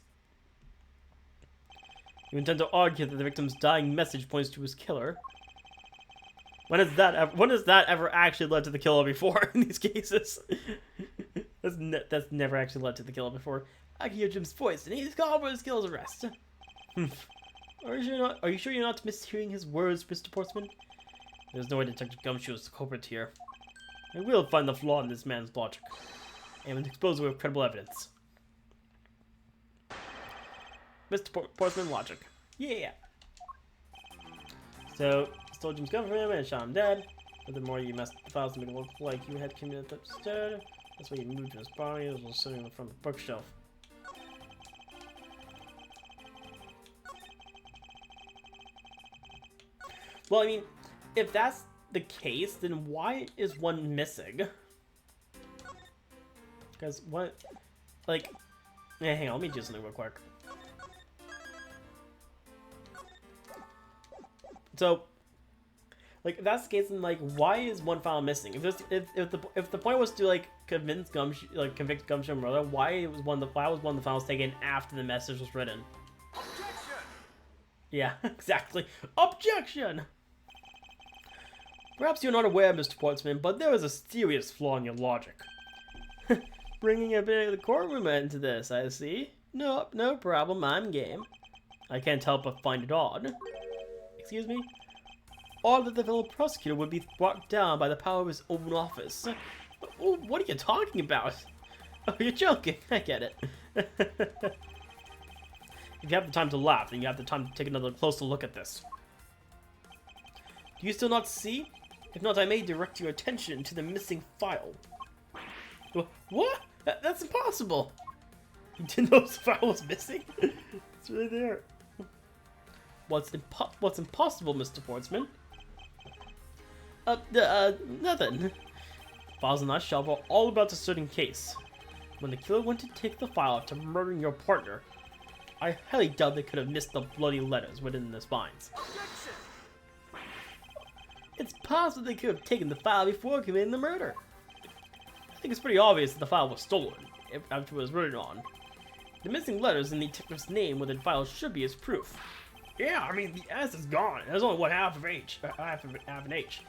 You intend to argue that the victim's dying message points to his killer. When has that ever actually led to the killer before in these cases? That's never actually led to the killer before. I can hear Jim's voice, and he's called for his killer's arrest. Are you sure you're not mishearing his words, Mr. Portsman? There's no way Detective Gumshoe is the culprit here. I will find the flaw in this man's logic, and expose it with credible evidence. Mr. Portsman logic. Yeah. So, stole Jim's gun from him and shot him dead. Furthermore, you messed the files to make it look like you had committed the instead. That's why you moved his body. It was sitting in front of the bookshelf. Well, I mean, if that's the case, then why is one missing? Because what, like, yeah, hang on, let me do something real quick. So, like, if that's the case, then like, why is one file missing? If the point was to like convict Gumshoe murder, why was one of the files taken after the message was written? Objection! Yeah, exactly. Objection! Perhaps you're not aware, Mr. Portsman, but there is a serious flaw in your logic. Bringing a bit of the courtroom into this, I see. Nope, no problem, I'm game. I can't help but find it odd. Excuse me? Odd that the fellow prosecutor would be brought down by the power of his own office. What are you talking about? Oh, you're joking. I get it. If you have the time to laugh, then you have the time to take another closer look at this. Do you still not see? If not, I may direct your attention to the missing file. What? That's impossible! You didn't know the file was missing? It's right there. What's impossible, Mr. Portsman? Nothing. Files on that shelf are all about a certain case. When the killer went to take the file after murdering your partner, I highly doubt they could have missed the bloody letters within the spines. It's possible they could have taken the file before committing the murder. I think it's pretty obvious that the file was stolen, after it was written on. The missing letters and the detective's name within the file should be as proof. Yeah, I mean, the S is gone. There's only one half of an H.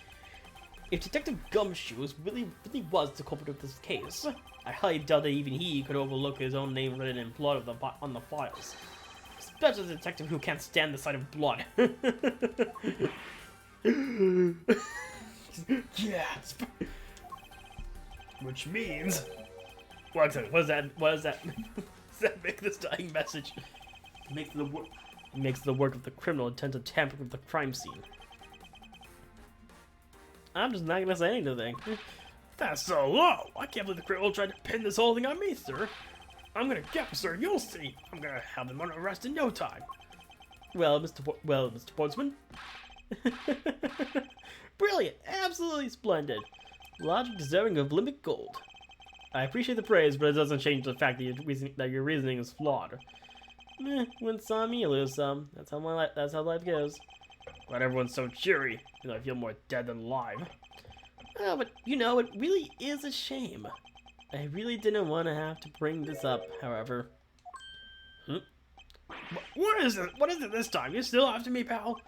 If Detective Gumshoe really was the culprit of this case, I highly doubt that even he could overlook his own name written in blood on the files. Especially a detective who can't stand the sight of blood. Gasp. Which means, what does that? Does that make this dying message? Makes the work of the criminal intent to tamper with the crime scene. I'm just not gonna say anything. That's so low. I can't believe the criminal tried to pin this whole thing on me, sir. I'm gonna get him, sir. You'll see. I'm gonna have him under arrest in no time. Well, Mr. Portsman. Brilliant. Absolutely splendid. Logic deserving of Olympic gold. I appreciate the praise, but it doesn't change the fact that your reasoning is flawed. Win some, you lose some. That's how life goes. But everyone's so cheery. I feel more dead than alive. But you know, it really is a shame. I really didn't want to have to bring this up, however. What is it? What is it this time? You're still after me, pal?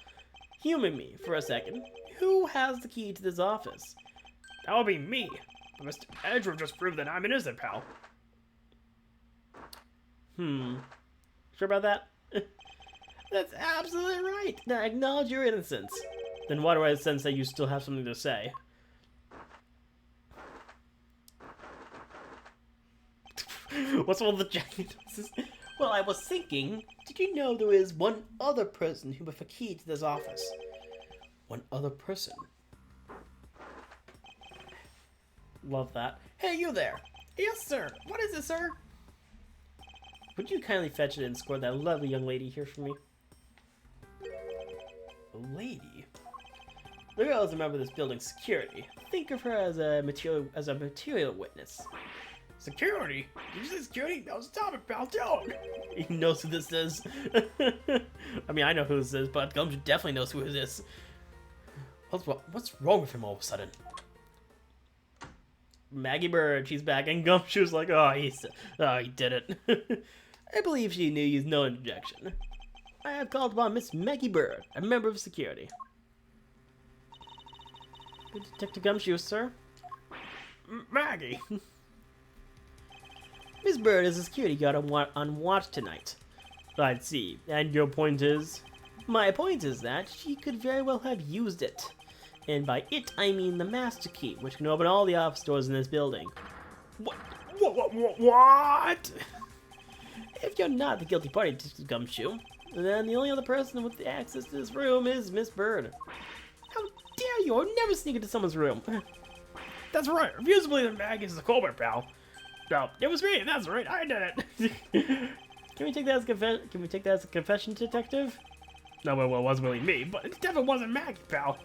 Humor me for a second. Who has the key to this office? That would be me. But Mr. Edgeworth just proved that I'm innocent, pal. Sure about that? That's absolutely right. Now acknowledge your innocence. Then why do I sense that you still have something to say? What's all the jacket? Well, I was thinking, did you know there is one other person who has a key to this office? One other person. Love that. Hey, you there. Yes, sir. What is it, sir? Would you kindly fetch it and escort that lovely young lady here for me? A lady? The girl is a member of this building's security. Think of her as a material witness. Security? Did you say security? No, stop it, pal. Don't. He knows who this is. I mean, I know who this is, but Gumshoe definitely knows who it is. What's wrong with him all of a sudden? Maggie Bird, she's back, and Gumshoe's like, oh, he did it. I believe she knew used no interjection. I have called upon Miss Maggie Bird, a member of security. Good Detective Gumshoe, sir. Maggie. Miss Bird is a security guard on watch tonight. I see. And your point is? My point is that she could very well have used it. And by it, I mean the master key, which can open all the office doors in this building. What? What? If you're not the guilty party, Gumshoe, then the only other person with the access to this room is Miss Bird. How dare you! I'll never sneak into someone's room. That's right. Refuse to believe that Maggie is a culprit, pal. No, it was me. That's right. I did it. Can we take that as a confession, detective? No, well, it wasn't really me, but it definitely wasn't Maggie, pal.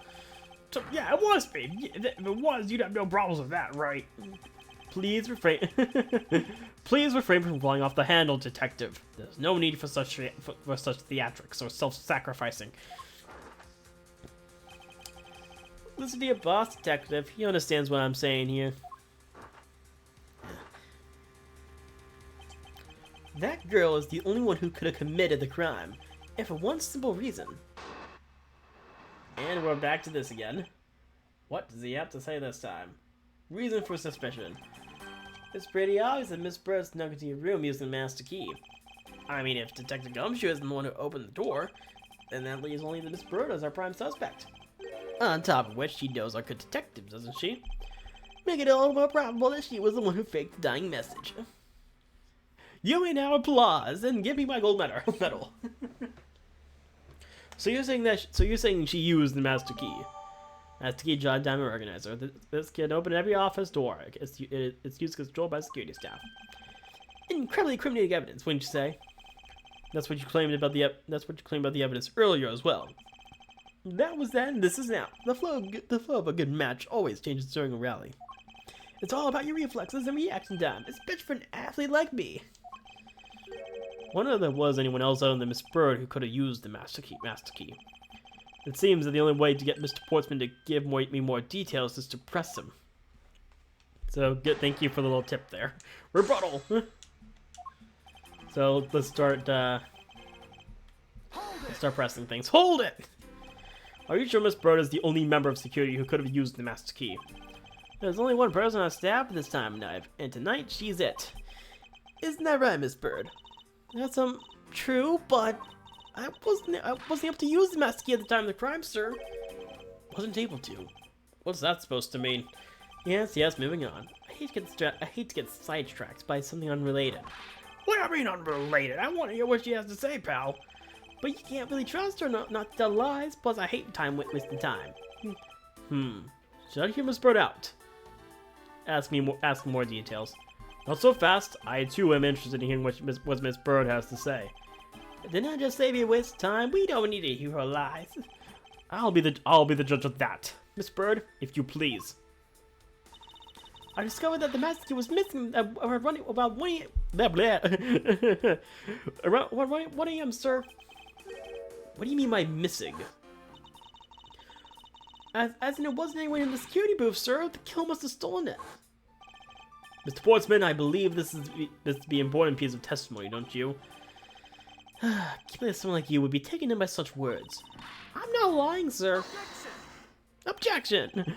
So, yeah, it was me. If it was, you'd have no problems with that, right? Please refrain. Please refrain from falling off the handle, detective. There's no need for such theatrics or self-sacrificing. Listen to your boss, detective. He understands what I'm saying here. That girl is the only one who could have committed the crime, and for one simple reason. And we're back to this again. What does he have to say this time? Reason for suspicion. It's pretty obvious that Miss Bird snuck into your room using the master key. I mean, if Detective Gumshoe isn't the one who opened the door, then that leaves only Miss Bird as our prime suspect. On top of which, she knows our good detectives, doesn't she? Make it all the more probable that she was the one who faked the dying message. You may now applause and give me my gold medal. So you're saying she used the master key? Master key job diamond organizer. This can open every office door. It's used controlled by security staff. Incredibly incriminating evidence, wouldn't you say? That's what you claimed about the evidence earlier as well. That was then. This is now. The flow of a good match always changes during a rally. It's all about your reflexes and reaction time, especially for an athlete like me. Wonder if there was anyone else other than Miss Bird who could have used the master key. It seems that the only way to get Mr. Portsman to give me more details is to press him. So, thank you for the little tip there. Rebuttal! So, let's start pressing things. Hold it! Are you sure Miss Bird is the only member of security who could have used the master key? There's only one person on staff at this time of night, and tonight she's it. Isn't that right, Miss Bird? That's true, but I wasn't able to use the master key at the time of the crime, sir. Wasn't able to. What's that supposed to mean? Yes, moving on. I hate to get sidetracked by something unrelated. What do I mean unrelated? I want to hear what she has to say, pal. But you can't really trust her not to tell lies, plus I hate wasting time. Should I hear Miss Bird out? Ask more details. Not so fast. I too am interested in hearing what Miss Bird has to say. Didn't I just save you a waste of time? We don't need to hear her lies. I'll be the judge of that. Miss Bird, if you please. I discovered that the master key was missing around about 1 a.m., sir. What do you mean by missing? As in, it wasn't anyone in the security booth, sir. The killer must have stolen it. Mr. Portsman, I believe this to be an important piece of testimony, don't you? Keeping it someone like you would be taken in by such words. I'm not lying, sir. Objection!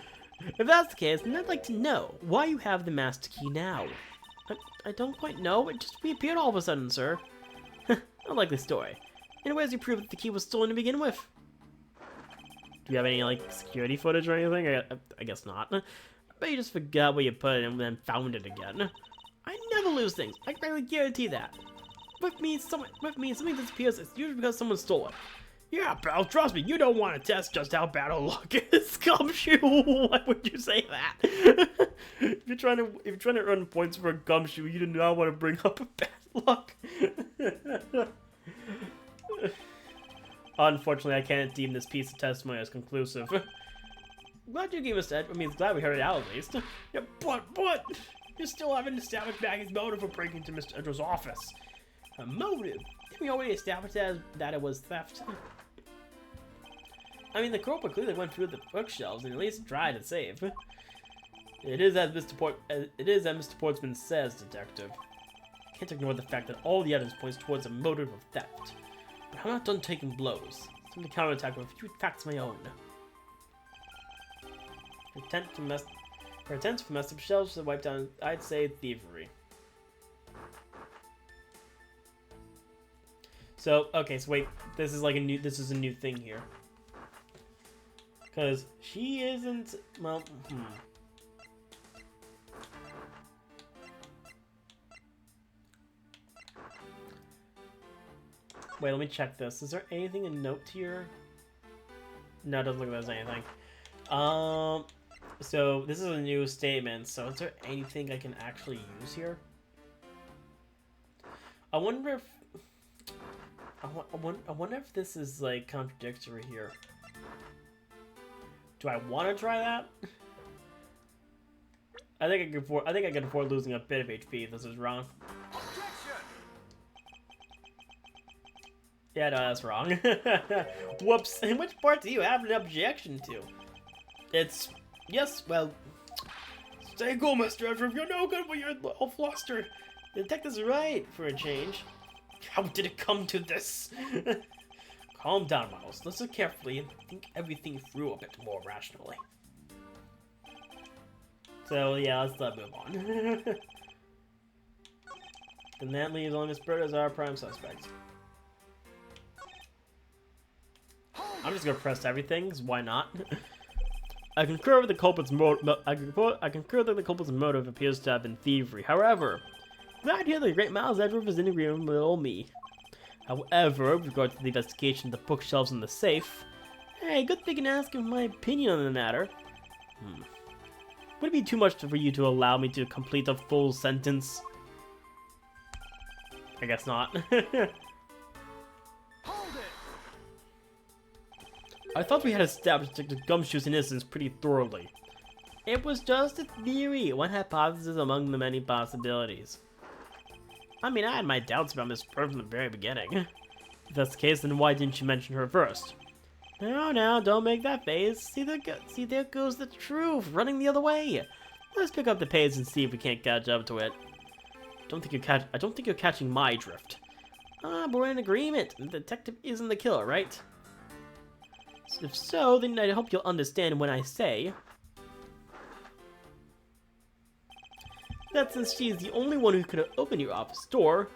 If that's the case, then I'd like to know why you have the master key now. I don't quite know. It just reappeared all of a sudden, sir. Unlikely story. Anyways, you prove that the key was stolen to begin with. Do we have any, security footage or anything? I guess not. But you just forgot where you put it and then found it again. I never lose things. I can really guarantee that. With me, something disappears, it's usually because someone stole it. Yeah, pal, trust me, you don't want to test just how bad our luck is. Gumshoe, why would you say that? If you're trying to earn points for a Gumshoe, you do not want to bring up bad luck. Unfortunately, I can't deem this piece of testimony as conclusive. Glad you gave us that. I mean, glad we heard it out at least. Yeah, but you still haven't established Maggie's motive for breaking into Mr. Edgeworth's office. A motive? Didn't we already establish that it was theft? I mean, the culprit clearly went through the bookshelves and at least tried to save. It is as Mr. Portsman says, Detective. I can't ignore the fact that all the evidence points towards a motive of theft. But I'm not done taking blows. It's time to counterattack with a few facts of my own. Her attempts to mess up shelves to wipe down, I'd say, thievery. So, okay, so wait, this is like a new thing here. Because she isn't, well, Wait, let me check this. Is there anything in note here? No, it doesn't look like there's anything. So this is a new statement, so is there anything I can actually use here? I wonder if... I wonder if this is, like, contradictory here. Do I want to try that? I think I can afford losing a bit of HP if this is wrong. Yeah, no, that's wrong. Whoops. Which part do you have an objection to? It's... Yes, well... Stay cool, Mr. Edgeworth. You're no good when you're all flustered. The detective's right, for a change. How did it come to this? Calm down, Miles. Listen carefully and think everything through a bit more rationally. So, yeah, let's move on. And that leaves only Miss Bird as our prime suspect. I'm just gonna press everything, 'cause why not? I concur with the culprit's motive. I concur that the culprit's motive appears to have been thievery. However, glad to hear that the great Miles Edgeworth is in agreement with old me. However, with regard to the investigation of the bookshelves in the safe, hey, good thing you can ask him my opinion on the matter. Would it be too much for you to allow me to complete a full sentence? I guess not. I thought we had established Detective Gumshoe's innocence pretty thoroughly. It was just a theory, one hypothesis among the many possibilities. I mean, I had my doubts about Miss Bird from the very beginning. If that's the case, then why didn't you mention her first? No, don't make that face. See, there goes the truth, running the other way. Let's pick up the pace and see if we can't catch up to it. I don't think you're catching my drift. But we're in agreement. The detective isn't the killer, right? If so, then I hope you'll understand when I say that since she's the only one who could have opened your office door,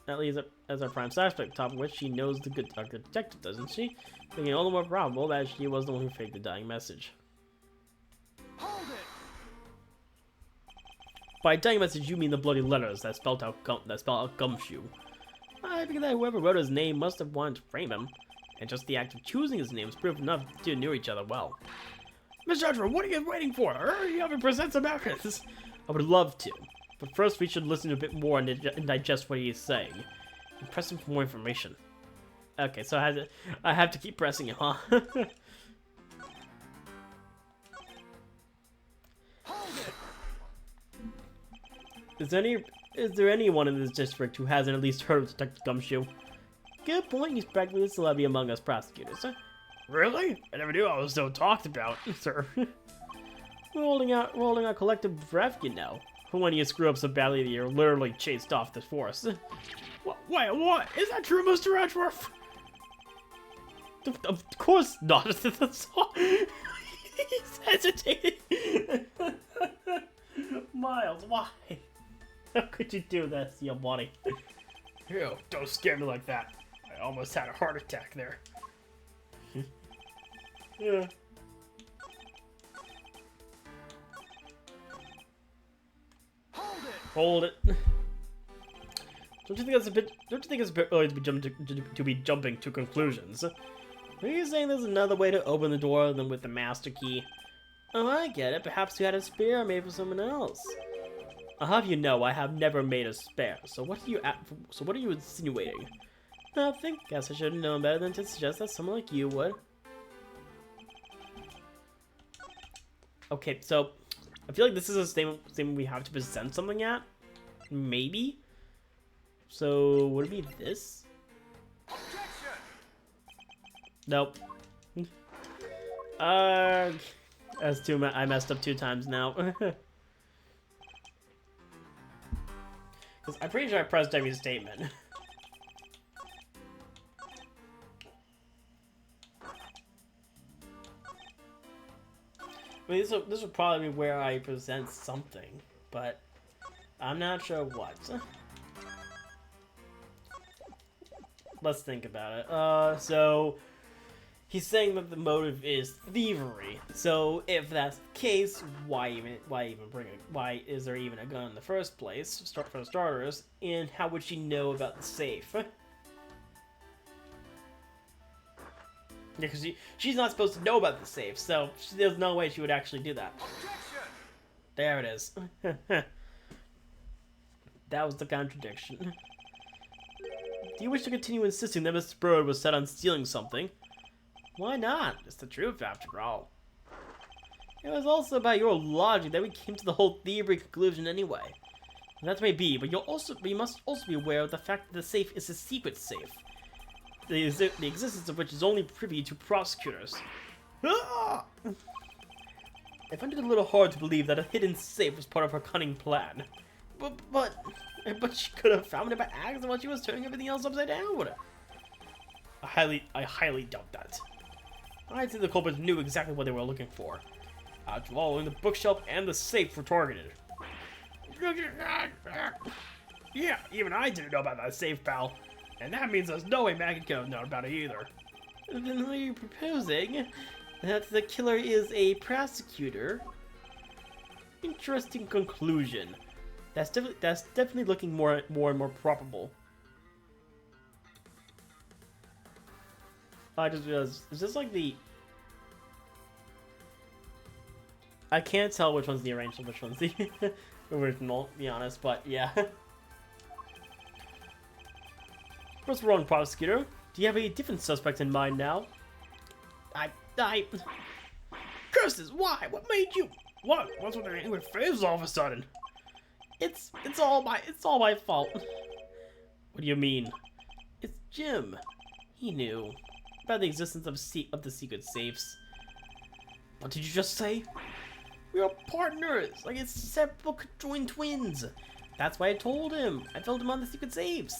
at least as our prime suspect, top of which she knows the good detective, doesn't she? Making it all the more probable that she was the one who faked the dying message. Hold it. By dying message, you mean the bloody letters that spelled out Gumshoe. I figure that whoever wrote his name must have wanted to frame him. And just the act of choosing his name is proof enough the two knew each other well. Mr. Edgeworth, what are you waiting for? Hurry up and present some evidence. I would love to, but first we should listen to a bit more and digest what he is saying. And press him for more information. Okay, so I have to keep pressing him, huh? Is there anyone in this district who hasn't at least heard of Detective Gumshoe? Good point, he's practically a celebrity among us prosecutors. Really? I never knew I was so talked about, sir. We're holding out collective breath, you know. When you screw up so badly that you're literally chased off the force. Wait, what? Is that true, Mr. Edgeworth? Of course not. He's hesitating. Miles, why? How could you do this, you buddy? Ew, don't scare me like that. I almost had a heart attack there. Yeah. Hold it. Don't you think it's a bit early to be jumping to conclusions? Are you saying there's another way to open the door than with the master key? Oh, I get it. Perhaps you had a spare made for someone else. I'll have you know I have never made a spare. So what are you insinuating? Nothing. Guess I should have known better than to suggest that someone like you would. Okay, so I feel like this is a statement we have to present something at. Maybe. So would it be this? Objection! Nope. That's too much. I messed up 2 times now. Because I'm pretty sure I pressed every statement. I mean, this will probably be where I present something, but I'm not sure what. let's think about it. So he's saying that the motive is thievery. So if that's the case, why is there even a gun in the first place? For starters, and how would she know about the safe? Yeah, because she's not supposed to know about the safe, so there's no way she would actually do that. Objection! There it is. That was the contradiction. Do you wish to continue insisting that Mr. Bird was set on stealing something? Why not? It's the truth, after all. It was also by your logic that we came to the whole thievery conclusion anyway. And that may be, but you must also be aware of the fact that the safe is a secret safe. The existence of which is only privy to prosecutors. Ah! I find it a little hard to believe that a hidden safe was part of her cunning plan. But she could have found it by accident while she was turning everything else upside down. I highly doubt that. I'd say the culprits knew exactly what they were looking for. After all, only the bookshelf and the safe were targeted. Yeah, even I didn't know about that safe, pal. And that means there's no way Maggie could have known about it either. Then what are you proposing? That the killer is a prosecutor? Interesting conclusion. That's definitely looking more and more probable. I just realized, is this like the... I can't tell which one's the arranged and which one's the original, to be honest, but yeah. What's wrong, Prosecutor? Do you have a different suspect in mind now? Curses, why? What made you... What? What's with the angry face all of a sudden? It's all my fault. What do you mean? It's Jim. He knew about the existence of the secret safes. What did you just say? We are partners, like it's several conjoined twins. That's why I told him. I told him on the secret safes.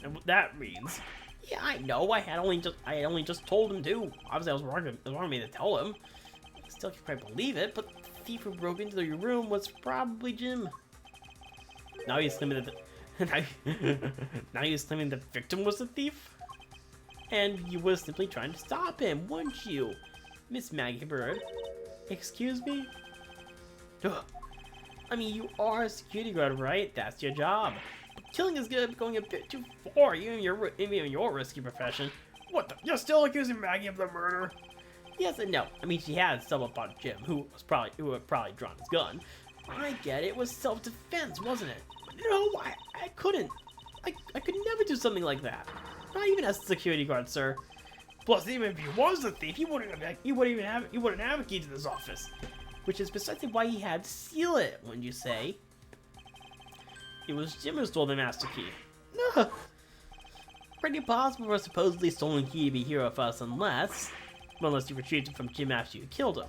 And what that means? Yeah, I know. I only just told him to. Obviously, I was wrong. It was wrong of me to tell him. I still can't quite believe it, but the thief who broke into your room was probably Jim. Now he's claiming that now he's claiming the victim was the thief, and you were simply trying to stop him, weren't you, Miss Maggie Bird? Excuse me? Ugh. I mean, you are a security guard, right? That's your job. But killing is going a bit too far, even in your risky profession. What the? You're still accusing Maggie of the murder? Yes and no. I mean, she had stumbled upon Jim, who had probably drawn his gun. I get it. It was self-defense, wasn't it? But no, I couldn't. I could never do something like that. Not even as a security guard, sir. Plus, even if he was a thief, he wouldn't have a key to this office. Which is precisely why he had to seal it, wouldn't you say? It was Jim who stole the master key. No. Pretty possible for a supposedly stolen key to be here with us unless you retrieved it from Jim after you killed him.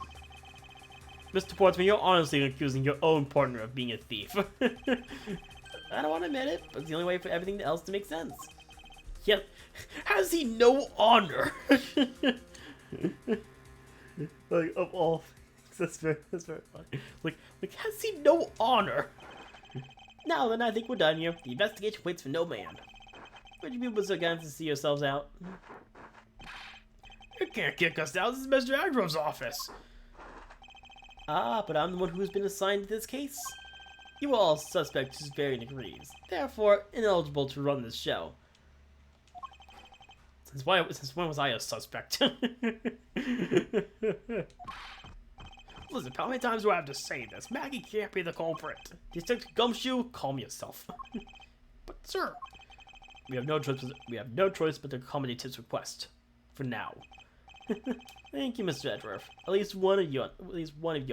Mr. Portsman, you're honestly accusing your own partner of being a thief. I don't want to admit it, but it's the only way for everything else to make sense. Yet, has he no honor? Like, of all things, that's very funny. Like, has he no honor? Now then, I think we're done here. The investigation waits for no man. Would you people so kind to see yourselves out? You can't kick us out. This is Mr. Edgeworth's office. Ah, but I'm the one who's been assigned to this case. You are all suspects to varying degrees, therefore ineligible to run this show. Since when was I a suspect? Listen, how many times do I have to say this? Maggie can't be the culprit. Detective Gumshoe, calm yourself. But sir, we have no choice but to accommodate his request. For now. Thank you, Mr. Edgeworth. At least one of you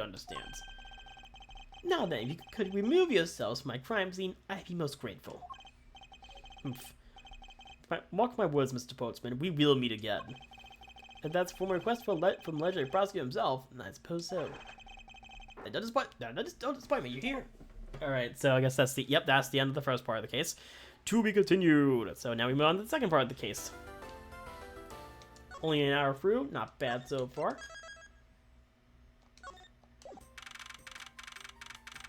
understands. Now then, if you could remove yourselves from my crime scene, I'd be most grateful. Mark my words, Mr. Portsman, we will meet again. If that's a formal request from legendary prosecutor himself, then I suppose so. Don't disappoint me, you hear? Alright, so I guess that's the end of the first part of the case. To be continued. So now we move on to the second part of the case. Only an hour through, not bad so far.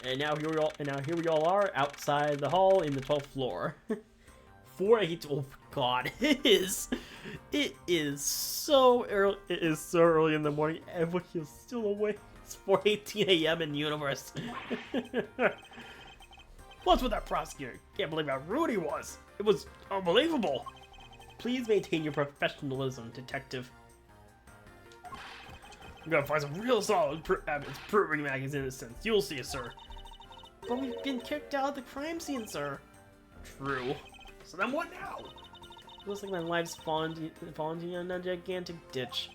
And now here we all are outside the hall in the 12th floor. 482. Oh god, it is. It is so early. It is so early in the morning. Everyone is still awake. It's 4:18 a.m. in the universe. What's with that prosecutor? Can't believe how rude he was. It was unbelievable. Please maintain your professionalism, detective. I'm gonna find some real solid evidence proving Maggie's innocence. You'll see, sir. But we've been kicked out of the crime scene, sir. True. So then what now? Looks like my life's fallen in a gigantic ditch.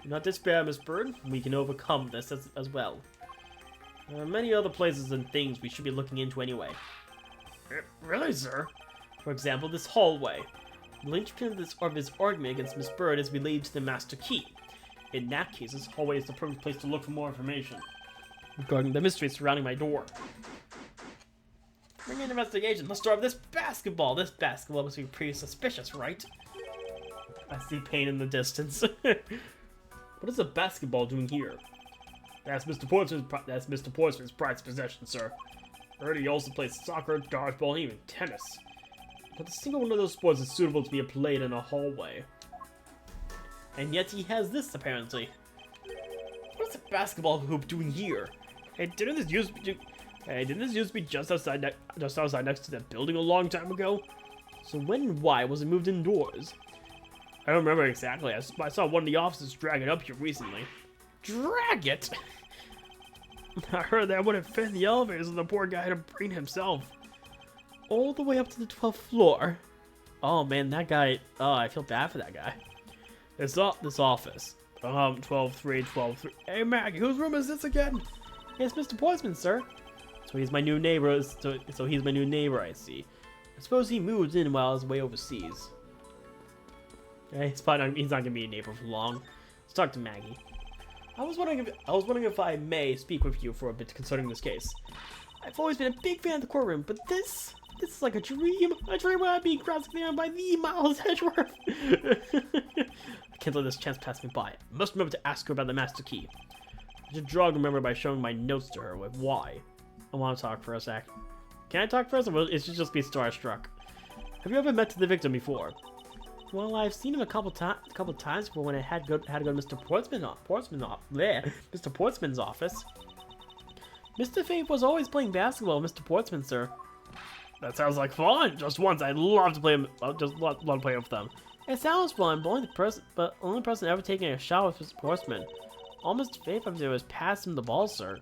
Do not despair, Miss Bird. We can overcome this as well. There are many other places and things we should be looking into anyway. Really, sir? For example, this hallway. The linchpin of his argument against Miss Bird is related to the master key. In that case, this hallway is the perfect place to look for more information regarding the mystery surrounding my door. Bring in investigation. Let's start with this basketball. This basketball must be pretty suspicious, right? I see pain in the distance. What is a basketball doing here? That's Mr. Portsman's prized possession, sir. I heard he also plays soccer, dodgeball, and even tennis. But a single one of those sports is suitable to be played in a hallway. And yet he has this, apparently. What is a basketball hoop doing here? Hey, didn't this used to be just outside next to that building a long time ago? So when and why was it moved indoors? I don't remember exactly. I saw one of the officers drag it up here recently. Drag it? I heard that wouldn't fit in the elevators and the poor guy had to bring it himself. All the way up to the 12th floor. Oh man, that guy, I feel bad for that guy. It's not this office. 12-3. Hey Maggie, whose room is this again? It's Mr. Portsman, sir. So he's my new neighbor, so he's my new neighbor, I see. I suppose he moved in while I was away overseas. Okay, he's not gonna be a neighbor for long. Let's talk to Maggie. I was wondering if I may speak with you for a bit concerning this case. I've always been a big fan of the courtroom, but this is like a dream. A dream where I'm being cross-examined by the Miles Edgeworth. I can't let this chance pass me by. I must remember to ask her about the master key. I should jog remember by showing my notes to her with why. I want to talk for a sec. Can I talk first, or will it should just be starstruck? Have you ever met the victim before? Well, I've seen him a couple times before when I had to go to Mr. Mr. Portsman's office. Mr. Faith was always playing basketball with Mr. Portsman, sir. That sounds like fun. Just once, I'd love to play. Love to play with them. It sounds fun, but only person ever taking a shot with Mr. Portsman. All Mr. Faith ever did was pass him the ball, sir.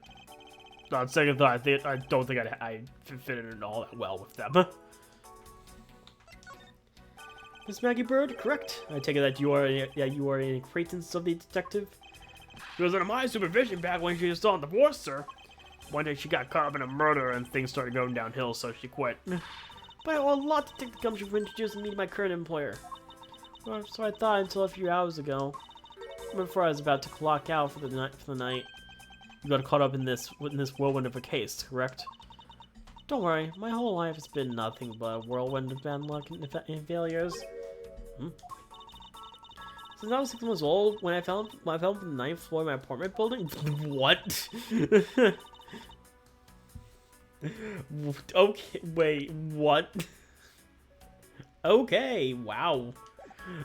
On second thought, I don't think I'd fit in all that well with them. Miss Maggie Bird, correct? I take it that you are an acquaintance of the detective. She was under my supervision back when she was still on the force, sir. One day she got caught up in a murder and things started going downhill, so she quit. But I owe a lot to take the gumption for introducing me to my current employer. Well, so I thought until a few hours ago, before I was about to clock out for the night. You got caught up in this whirlwind of a case, correct? Don't worry, my whole life has been nothing but a whirlwind of bad luck and failures. Since I was 6 months old, when I fell from the 9th floor of my apartment building. What? Okay, wait, what? Okay, wow.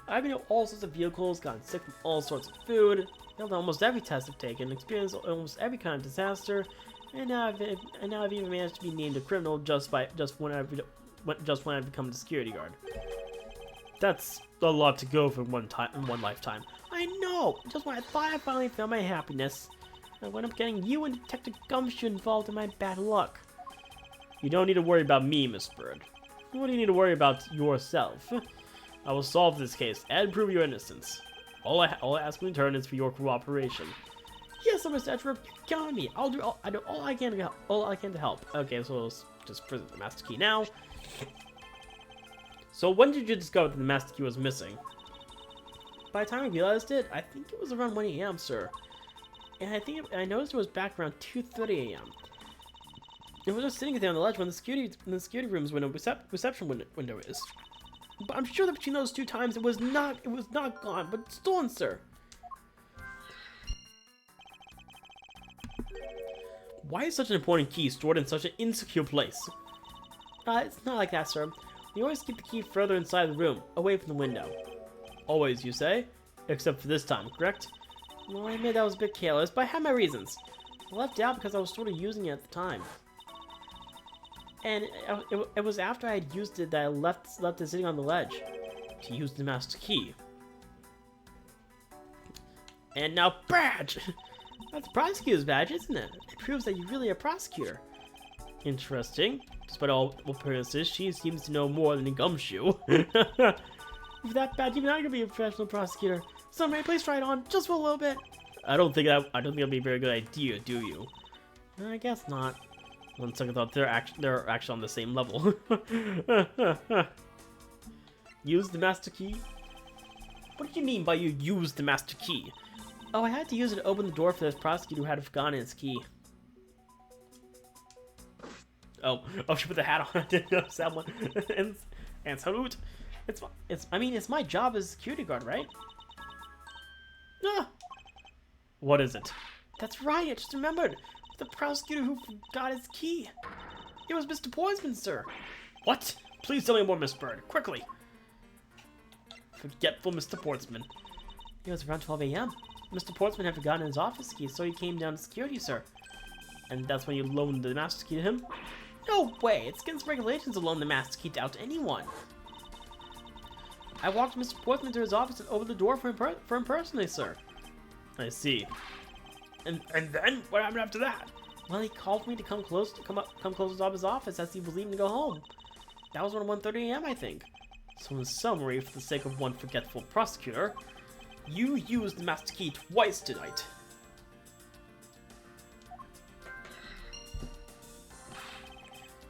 I've been in all sorts of vehicles, gotten sick from all sorts of food, failed almost every test I've taken, experienced almost every kind of disaster, and now I've even managed to be named a criminal just when I've become the security guard. That's a lot to go for one lifetime. I know. Just when I thought I finally found my happiness, I went up getting you and Detective Gumshoe involved in my bad luck. You don't need to worry about me, Miss Bird. What do you need to worry about yourself? I will solve this case and prove your innocence. All I ask in return is for your cooperation. Yes, Mr. Edgeworth, count on me. I do all I can to help. Okay, so let's just present the master key now. So when did you discover that the master key was missing? By the time I realized it, I think it was around 1 a.m., sir. And I noticed it was back around 2:30 a.m. It was just sitting there on the ledge when the security room's reception window is. But I'm sure that between those 2 times it was not gone, but stolen, sir. Why is such an important key stored in such an insecure place? It's not like that, sir. You always keep the key further inside the room, away from the window. Always, you say? Except for this time, correct? Well, I admit that was a bit careless, but I had my reasons. I left it out because I was sort of using it at the time. And it was after I had used it that I left it sitting on the ledge to use the master key. And now, badge! That's a prosecutor's badge, isn't it? It proves that you're really a prosecutor. Interesting. Despite all appearances, she seems to know more than a gumshoe. With that badge, you're not gonna be a professional prosecutor. Somebody, please try it on, just for a little bit. I don't think that'd be a very good idea, do you? I guess not. On second thought, they're actually on the same level. Use the master key? What do you mean by you use the master key? Oh, I had to use it to open the door for this prosecutor who had forgotten his key. Oh, she put the hat on. I didn't know someone. and salute. It's my job as a security guard, right? Ah! What is it? That's right, I just remembered. The prosecutor who forgot his key. It was Mr. Portsman, sir. What? Please tell me more, Miss Bird. Quickly. Forgetful Mr. Portsman. It was around 12 a.m. Mr. Portsman had forgotten his office key, so he came down to security, sir. And that's when you loaned the master key to him? No way! It's against regulations to loan the master key out to anyone. I walked Mr. Portsman to his office and opened the door for him personally, sir. I see. And then what happened after that? Well, he called me to come close to his office as he was leaving to go home. That was around 1:30 a.m. I think. So in summary, for the sake of one forgetful prosecutor, you used the master key twice tonight.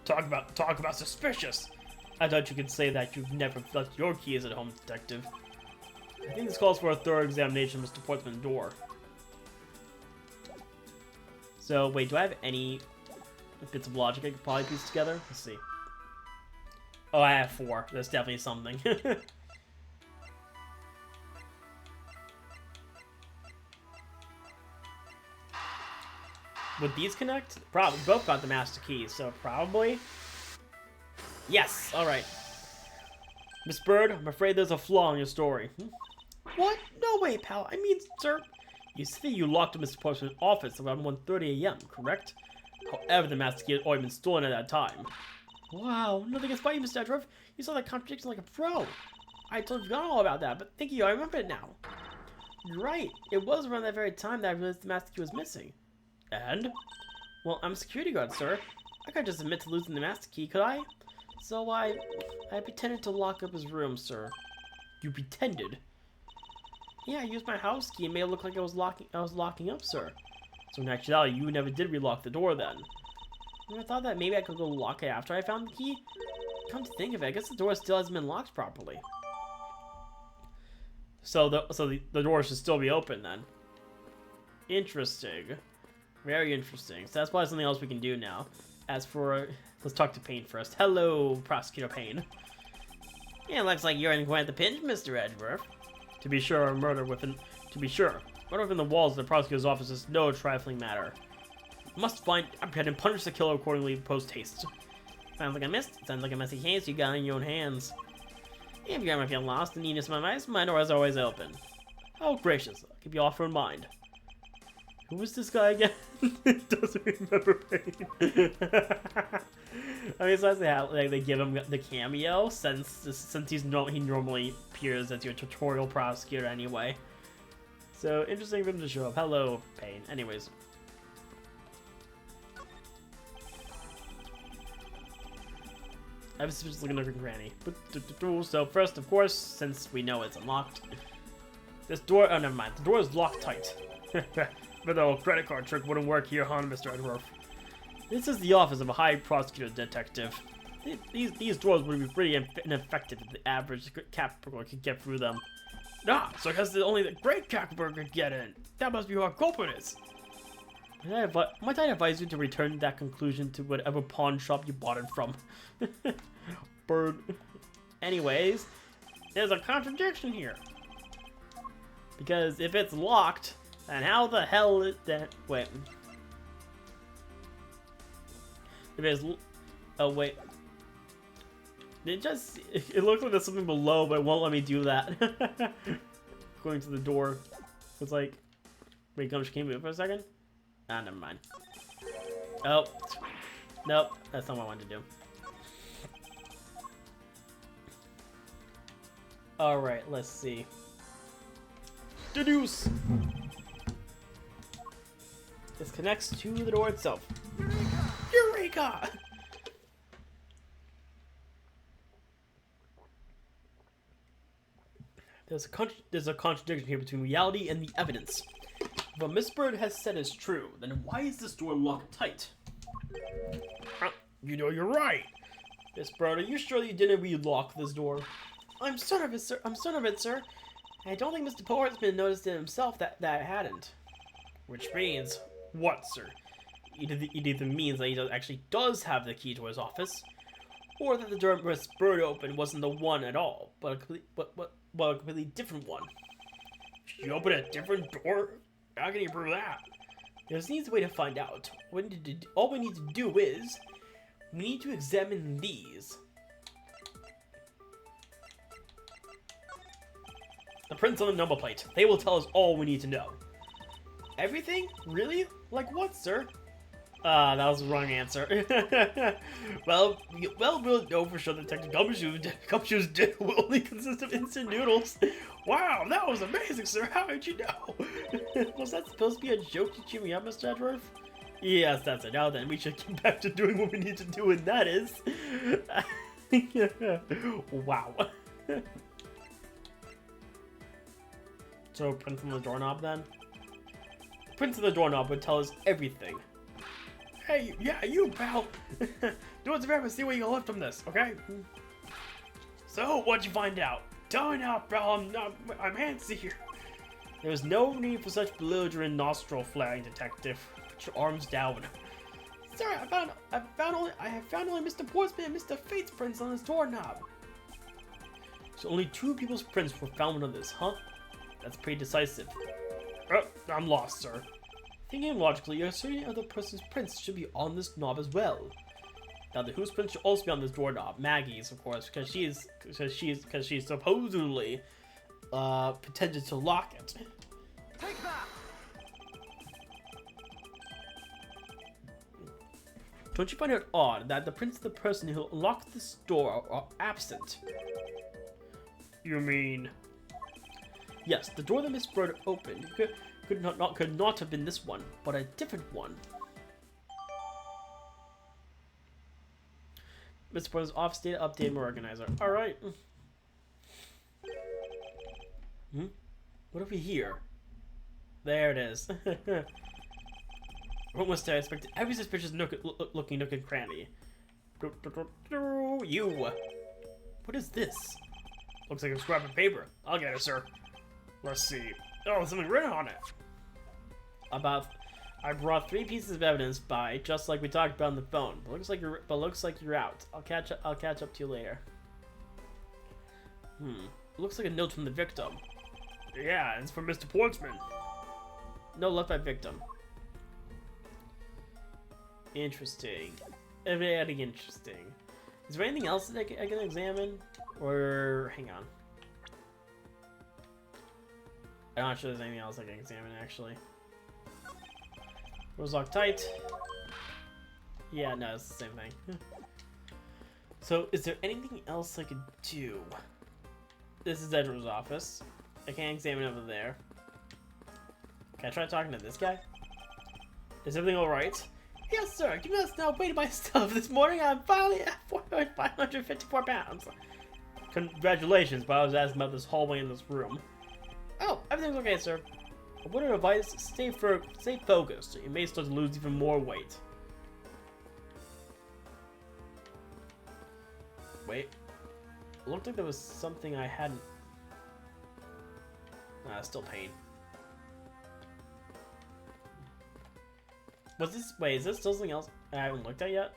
Talk about suspicious. I thought you could say that you've never left your keys at home, detective. I think this calls for a thorough examination of Mr. Portsman's door. So, wait, do I have any bits of logic I could probably piece together? Let's see. Oh, I have 4. That's definitely something. Would these connect? Probably. Both got the master keys, so probably. Yes! Alright. Miss Bird, I'm afraid there's a flaw in your story. What? No way, pal. I mean, sir... You see you locked Mr. Portsman's office around 1:30 a.m., correct? However, the master key had already been stolen at that time. Wow, nothing is funny, Mr. Edgeworth. You saw that contradiction like a pro. I totally forgot all about that, but thank you, I remember it now. You're right. It was around that very time that I realized the master key was missing. And? Well, I'm a security guard, sir. I can't just admit to losing the master key, could I? So I pretended to lock up his room, sir. You pretended? Yeah, I used my house key and made it look like I was locking up, sir. So in actuality, you never did relock the door then. And I thought that maybe I could go lock it after I found the key. Come to think of it, I guess the door still hasn't been locked properly. So the door should still be open then. Interesting. Very interesting. So that's probably something else we can do now. As for, let's talk to Payne first. Hello, Prosecutor Payne. Yeah, looks like you're in quite the pinch, Mr. Edgeworth. To be sure, murder within the walls of the prosecutor's office is no trifling matter. Must find, apprehend, and punish the killer accordingly post haste. Sounds like a messy case you got in your own hands. If you ever feel lost and need some advice, my door is always open. Oh gracious, I'll keep you all in mind. Who was this guy again? Doesn't remember Payne. I mean, it's nice they give him the cameo since he normally appears as your tutorial prosecutor anyway. So interesting for him to show up. Hello, Payne. Anyways. I was just looking at Granny. So first, of course, since we know it's unlocked, this door. Oh, never mind. The door is locked tight. But the old credit card trick wouldn't work here, huh, Mr. Edgeworth? This is the office of a high prosecutor detective. These doors would be pretty ineffective if the average cat burglar could get through them. Ah, so I guess only the great cat burglar could get in. That must be who our culprit is. Might I advise you to return that conclusion to whatever pawn shop you bought it from? Bird. Anyways, there's a contradiction here. Because if it's locked, then how the hell is that? Wait. If it's... Oh, wait. It looks like there's something below, but it won't let me do that. Going to the door. It's like, wait, can you move for a second? Ah, never mind. Oh, nope, that's not what I wanted to do. Alright, let's see. Deduce! This connects to the door itself. Eureka! There's a contradiction here between reality and the evidence. If what Miss Bird has said is true, then why is this door locked tight? You know you're right. Miss Bird, are you sure you didn't relock this door? I'm certain of it, sir. I don't think Mr. Portsman noticed it himself that I hadn't. Which means what, sir? It either means that he actually does have the key to his office, or that the door Miss Bird opened wasn't the one at all, but a completely different one. She opened a different door? How can you prove that? There needs a way to find out. All we need to do is we need to examine these. The prints on the number plate. They will tell us all we need to know. Everything? Really? Like what, sir? That was the wrong answer. well, we'll know for sure that Detective Gumshoe's dinner will only consist of instant noodles. Wow, that was amazing, sir. How did you know? Was that supposed to be a joke to cheer me up, Mr. Edgeworth? Yes, that's it. Now then, we should get back to doing what we need to do, and that is... wow. So, print on the doorknob, then? Print on the doorknob would tell us everything. Hey, yeah, you, pal. Do us a favor, see what you can lift from this, okay? So, what'd you find out? Tell me now, pal. I'm antsy here. There's no need for such belligerent nostril flaring, detective. Put your arms down. Sorry, I have found only Mr. Portsman and Mr. Fate's prints on this doorknob. So only 2 people's prints were found on this, huh? That's pretty decisive. I'm lost, sir. Thinking logically, a certain other person's prints should be on this knob as well. Now, the whose print should also be on this doorknob? Maggie's, of course, because she's supposedly pretended to lock it. Take that! Don't you find it odd that the prints of the person who unlocked this door are absent? You mean? Yes, the door that Miss Bird opened could not have been this one, but a different one. Mr. Bird's office data update organizer. All right. What have we here? There it is. What must I expect? Every suspicious looking nook and cranny. You. What is this? Looks like a scrap of paper. I'll get it, sir. Let's see. Oh, there's something written on it. I brought 3 pieces of evidence by, just like we talked about on the phone. But looks like you're out. I'll catch up to you later. Looks like a note from the victim. Yeah, it's from Mr. Portsman. No, left by victim. Interesting. Very interesting. Is there anything else that I can examine? Or hang on. I'm not sure there's anything else I can examine, actually. Door's locked tight. Yeah, no, it's the same thing. So, is there anything else I could do? This is Edgeworth's office. I can't examine over there. Can I try talking to this guy? Is everything alright? Yes, sir. You must now weigh my stuff. This morning I'm finally at 554 pounds. Congratulations, but I was asking about this hallway in this room. Oh, everything's okay, sir. A word of advice, stay focused. You may start to lose even more weight. Wait. It looked like there was something I hadn't... still pain. Was this... Wait, is this still something else I haven't looked at yet?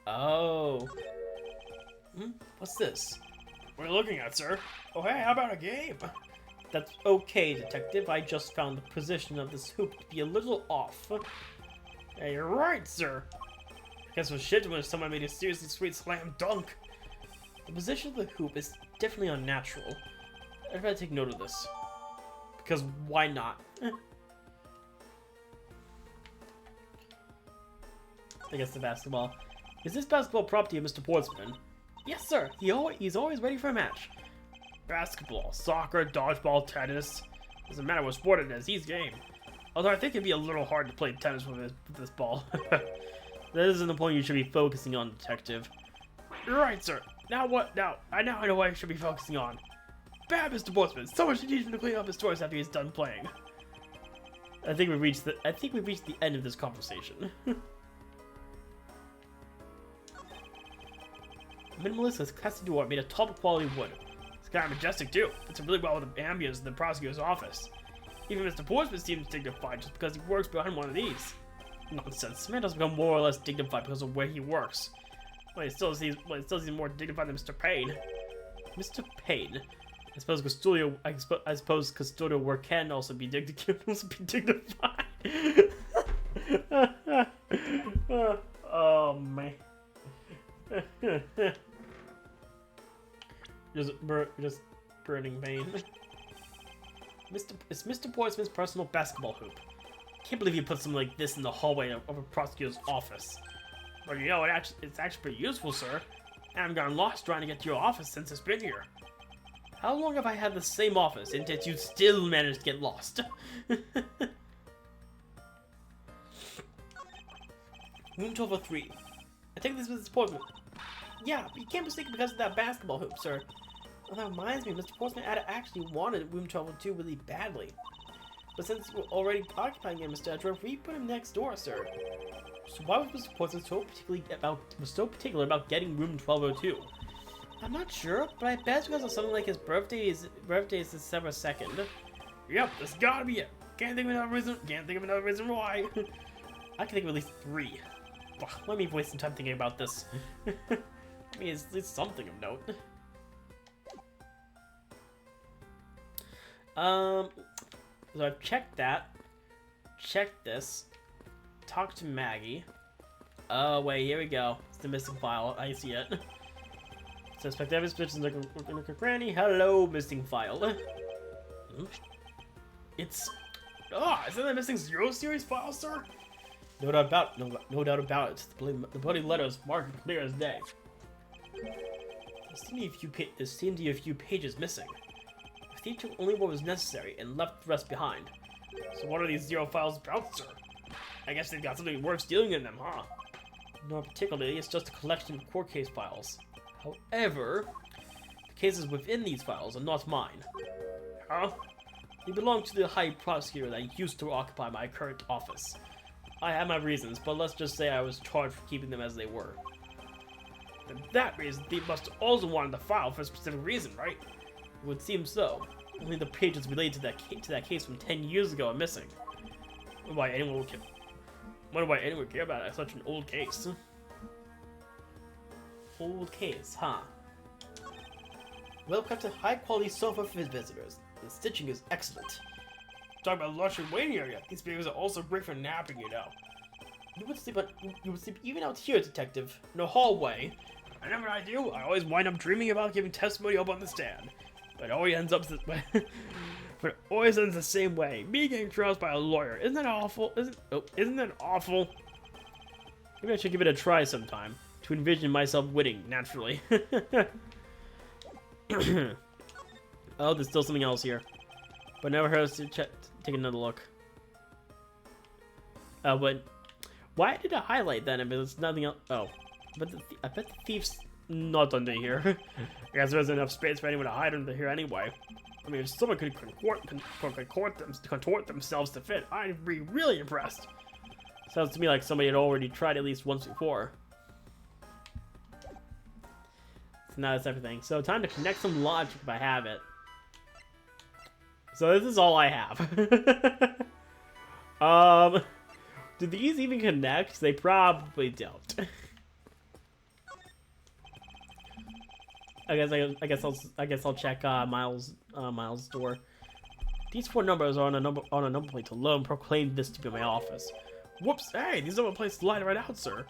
Oh. What's this? What are you looking at, sir? Oh, hey, how about a game? That's okay, detective. I just found the position of this hoop to be a little off. Hey, you're right, sir. I guess it was shit when someone made a seriously sweet slam dunk. The position of the hoop is definitely unnatural. I've got to take note of this. Because why not? I guess the basketball. Is this basketball property of Mr. Portsman? Yes, sir. He's always ready for a match. Basketball, soccer, dodgeball, tennis. Doesn't matter what sport it is, he's game. Although I think it'd be a little hard to play tennis with this ball. That isn't the point you should be focusing on, Detective. You're right, sir. Now what? Now I know what I should be focusing on. Bad, Mr. Portsman. Someone should teach him to clean up his toys after he's done playing. I think we've reached the end of this conversation. Minimalist classy door made of top quality wood. It's kind of majestic too. Fits really well with the ambience in the prosecutor's office. Even Mr. Portsman seems dignified just because he works behind one of these. Nonsense. This man doesn't become more or less dignified because of where he works. But he still seems more dignified than Mr. Payne. Mr. Payne. I suppose custodial work can also be dignified. Oh man. just burning pain. It's Mr. Portsman's personal basketball hoop. Can't believe you put something like this in the hallway of a prosecutor's office. But you know, it's actually pretty useful, sir. I haven't gotten lost trying to get to your office since it's been here. How long have I had the same office and yet you still managed to get lost? Room 1203. I think this was Mr. Portsman. Yeah, you can't mistake it because of that basketball hoop, sir. Well, that reminds me, Mr. Portsman actually wanted room 1202 really badly. But since we're already occupying him, Mr. Edgeworth, we put him next door, sir. So why was Mr. Portsman so particular about getting room 1202? I'm not sure, but I bet it's because of something like his birthday is December 2nd. Yep, that's gotta be it. Can't think of another reason why. I can think of at least 3. Ugh, let me waste some time thinking about this. I mean, it's at least something of note. So I've checked that. Checked this. Talked to Maggie. Oh, wait, here we go. It's the missing file. I see it. Suspect Evans pitches like a granny. Hello, missing file. It's... Oh, isn't that missing 0 series file, sir? No doubt about it. The bloody letters marked clear as day. There seemed to be a few pages missing. He took only what was necessary and left the rest behind. So what are these 0 files about, sir? I guess they've got something worth stealing in them, huh? No, particularly, it's just a collection of court case files. However, the cases within these files are not mine. Huh? They belong to the High Prosecutor that used to occupy my current office. I have my reasons, but let's just say I was charged for keeping them as they were. And that reason, they must have also wanted the file for a specific reason, right? It would seem so. Only the pages related to that case from 10 years ago are missing. Wonder why anyone would care about such an old case. Old case, huh? Well-kept a high-quality sofa for his visitors. The stitching is excellent. Talk about luxury waiting area. These babies are also great for napping, you know. You would sleep even out here, Detective, in a hallway. Whenever I do, I always wind up dreaming about giving testimony up on the stand. But it always ends the same way. Me getting trounced by a lawyer. Isn't that awful? Isn't that awful? Maybe I should give it a try sometime to envision myself winning naturally. Oh, there's still something else here, but never hurts to take another look. But why did I highlight that if there's nothing else? Oh, but I bet the thief's not under here. I guess there isn't enough space for anyone to hide under here anyway. I mean, if someone could contort themselves to fit, I'd be really impressed. Sounds to me like somebody had already tried at least once before. So now that's everything. So time to connect some logic if I have it. So this is all I have. Do these even connect? They probably don't. I guess I'll check Miles' door. These 4 numbers are on a number plate alone. Proclaim this to be my office. Whoops! Hey, these number plates slide right out, sir.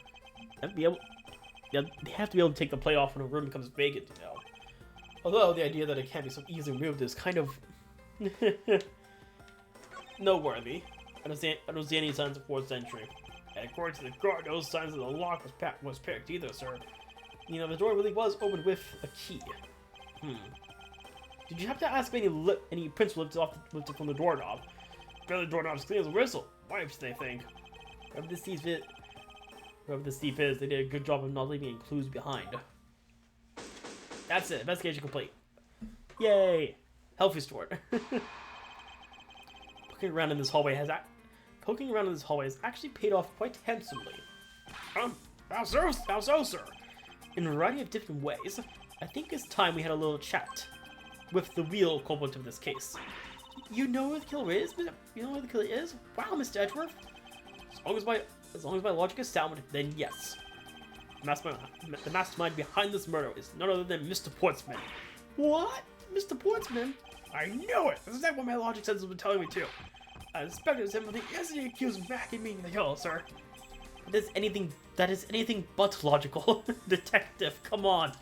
they have to be able to take the plate off when a room becomes vacant, you know. Although the idea that it can't be so easily removed is kind of noteworthy. I don't see any signs of forced entry. And according to the guard, no signs that the lock was picked either, sir. You know, the door really was opened with a key. Did you have to ask if any prints lifted from the doorknob? The doorknob's clean as a whistle. Wipes, they think. Whoever this thief is, they did a good job of not leaving any clues behind. That's it. Investigation complete. Yay! Health restored. Poking around in this hallway has actually paid off quite handsomely. How so, sir? In a variety of different ways. I think it's time we had a little chat with the real culprit of this case. You know where the killer is? You know where the killer is? Wow, Mr. Edgeworth. As long as my logic is sound, then yes. The mastermind behind this murder is none other than Mr. Portsman. What? Mr. Portsman? I knew it! This is exactly what my logic sense has been telling me too. I suspected him of the yesterday accused back in being the killer, sir. That is anything but logical. Detective, come on.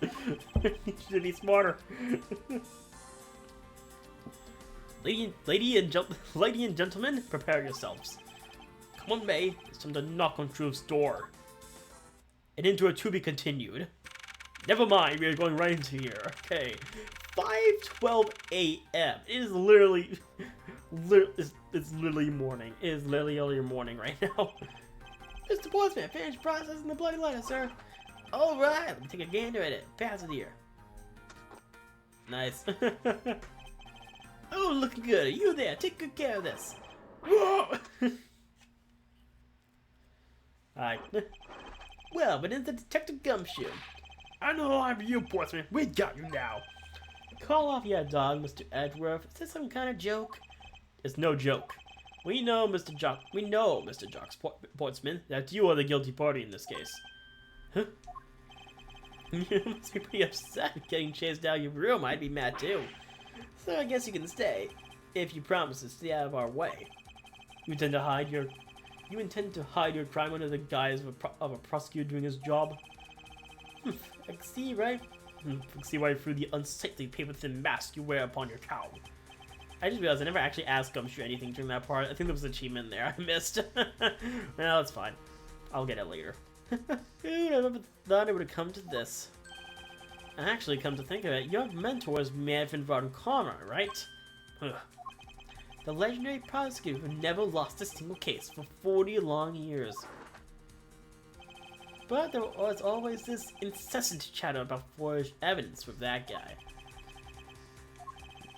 You should be smarter. Lady and gentlemen, prepare yourselves. Come on, May. It's time to knock on Truth's door. And into a to be continued. Never mind, we are going right into here. Okay. 5:12 a.m. It is literally... it's literally morning. It is literally early morning right now. Mr. Portsman, finish processing the bloody letter, sir. Alright, let me take a gander at it. Pass it here. Nice. Oh, looking good. You there, take good care of this. Whoa! Alright. Well, but it's the Detective Gumshoe. I know I'm you, Portsman. We got you now. Call off your dog, Mr. Edgeworth. Is this some kind of joke? It's no joke. We know, Mr. Jocks Portsman, that you are the guilty party in this case. Huh? You must be pretty upset getting chased out of your room. I'd be mad too. So I guess you can stay, if you promise to stay out of our way. You intend to hide your crime under the guise of a prosecutor doing his job? I can see, right? I can see right through the unsightly paper-thin mask you wear upon your cowl. I just realized I never actually asked Gumshoe anything during that part. I think there was an achievement there I missed. Well, it's fine. I'll get it later. Who'd have ever thought it would have come to this? Actually, come to think of it, your mentor is Madvin von Karma, right? Ugh. The legendary prosecutor who never lost a single case for 40 long years. But there was always this incessant chatter about forged evidence with that guy.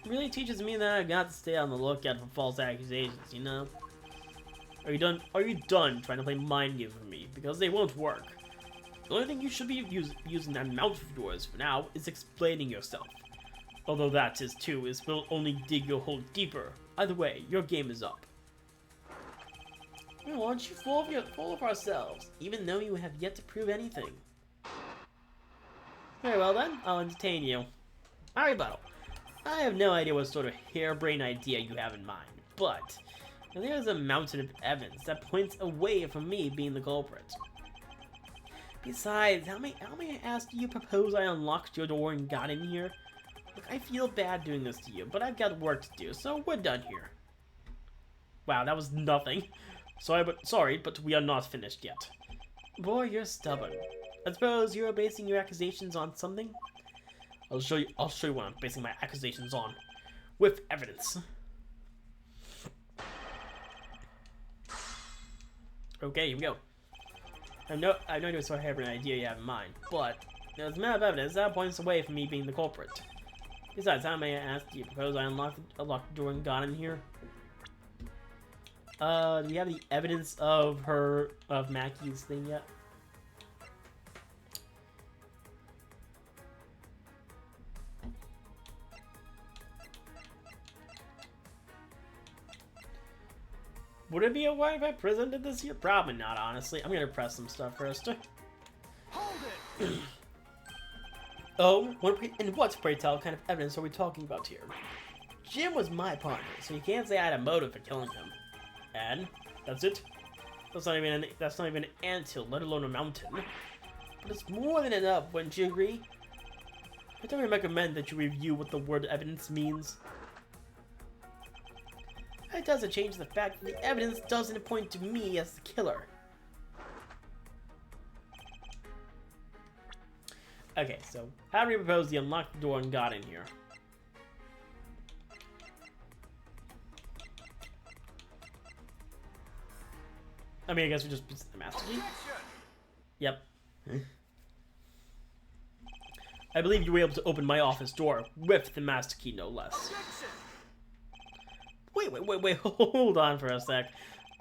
It really teaches me that I've got to stay on the lookout for false accusations, you know? Are you done trying to play mind games with me? Because they won't work. The only thing you should be using that mouth of yours for now is explaining yourself. Although that will only dig your hole deeper. Either way, your game is up. We want you full of ourselves, even though you have yet to prove anything. Very well then, I'll entertain you. My rebuttal. I have no idea what sort of harebrained idea you have in mind, but there's a mountain of evidence that points away from me being the culprit. Besides, how many ask do you propose I unlocked your door and got in here? Look, I feel bad doing this to you, but I've got work to do, so we're done here. Wow, that was nothing. Sorry, but we are not finished yet. Boy, you're stubborn. I suppose you're basing your accusations on something? I'll show you what I'm basing my accusations on. With evidence. Okay, here we go. I have no idea what sort of harebrained idea you have in mind, but there's a matter of evidence that points away from me being the culprit. Besides, how may I ask, do you propose I unlock the door and got in here? Do we have the evidence of Mackie's thing yet? Would it be alright if I presented this here? Probably not, honestly. I'm gonna press some stuff first. Hold it! Oh, what, pray tell, kind of evidence are we talking about here? Jim was my partner, so you can't say I had a motive for killing him. And that's it? That's not even an anthill, let alone a mountain. It's more than enough, wouldn't you agree? I don't recommend that you review what the word evidence means. It doesn't change the fact that the evidence doesn't point to me as the killer. Okay, so how do we propose to unlock the door and got in here? I mean, I guess we just use the master key. Yep. I believe you were able to open my office door with the master key, no less. Wait, hold on for a sec.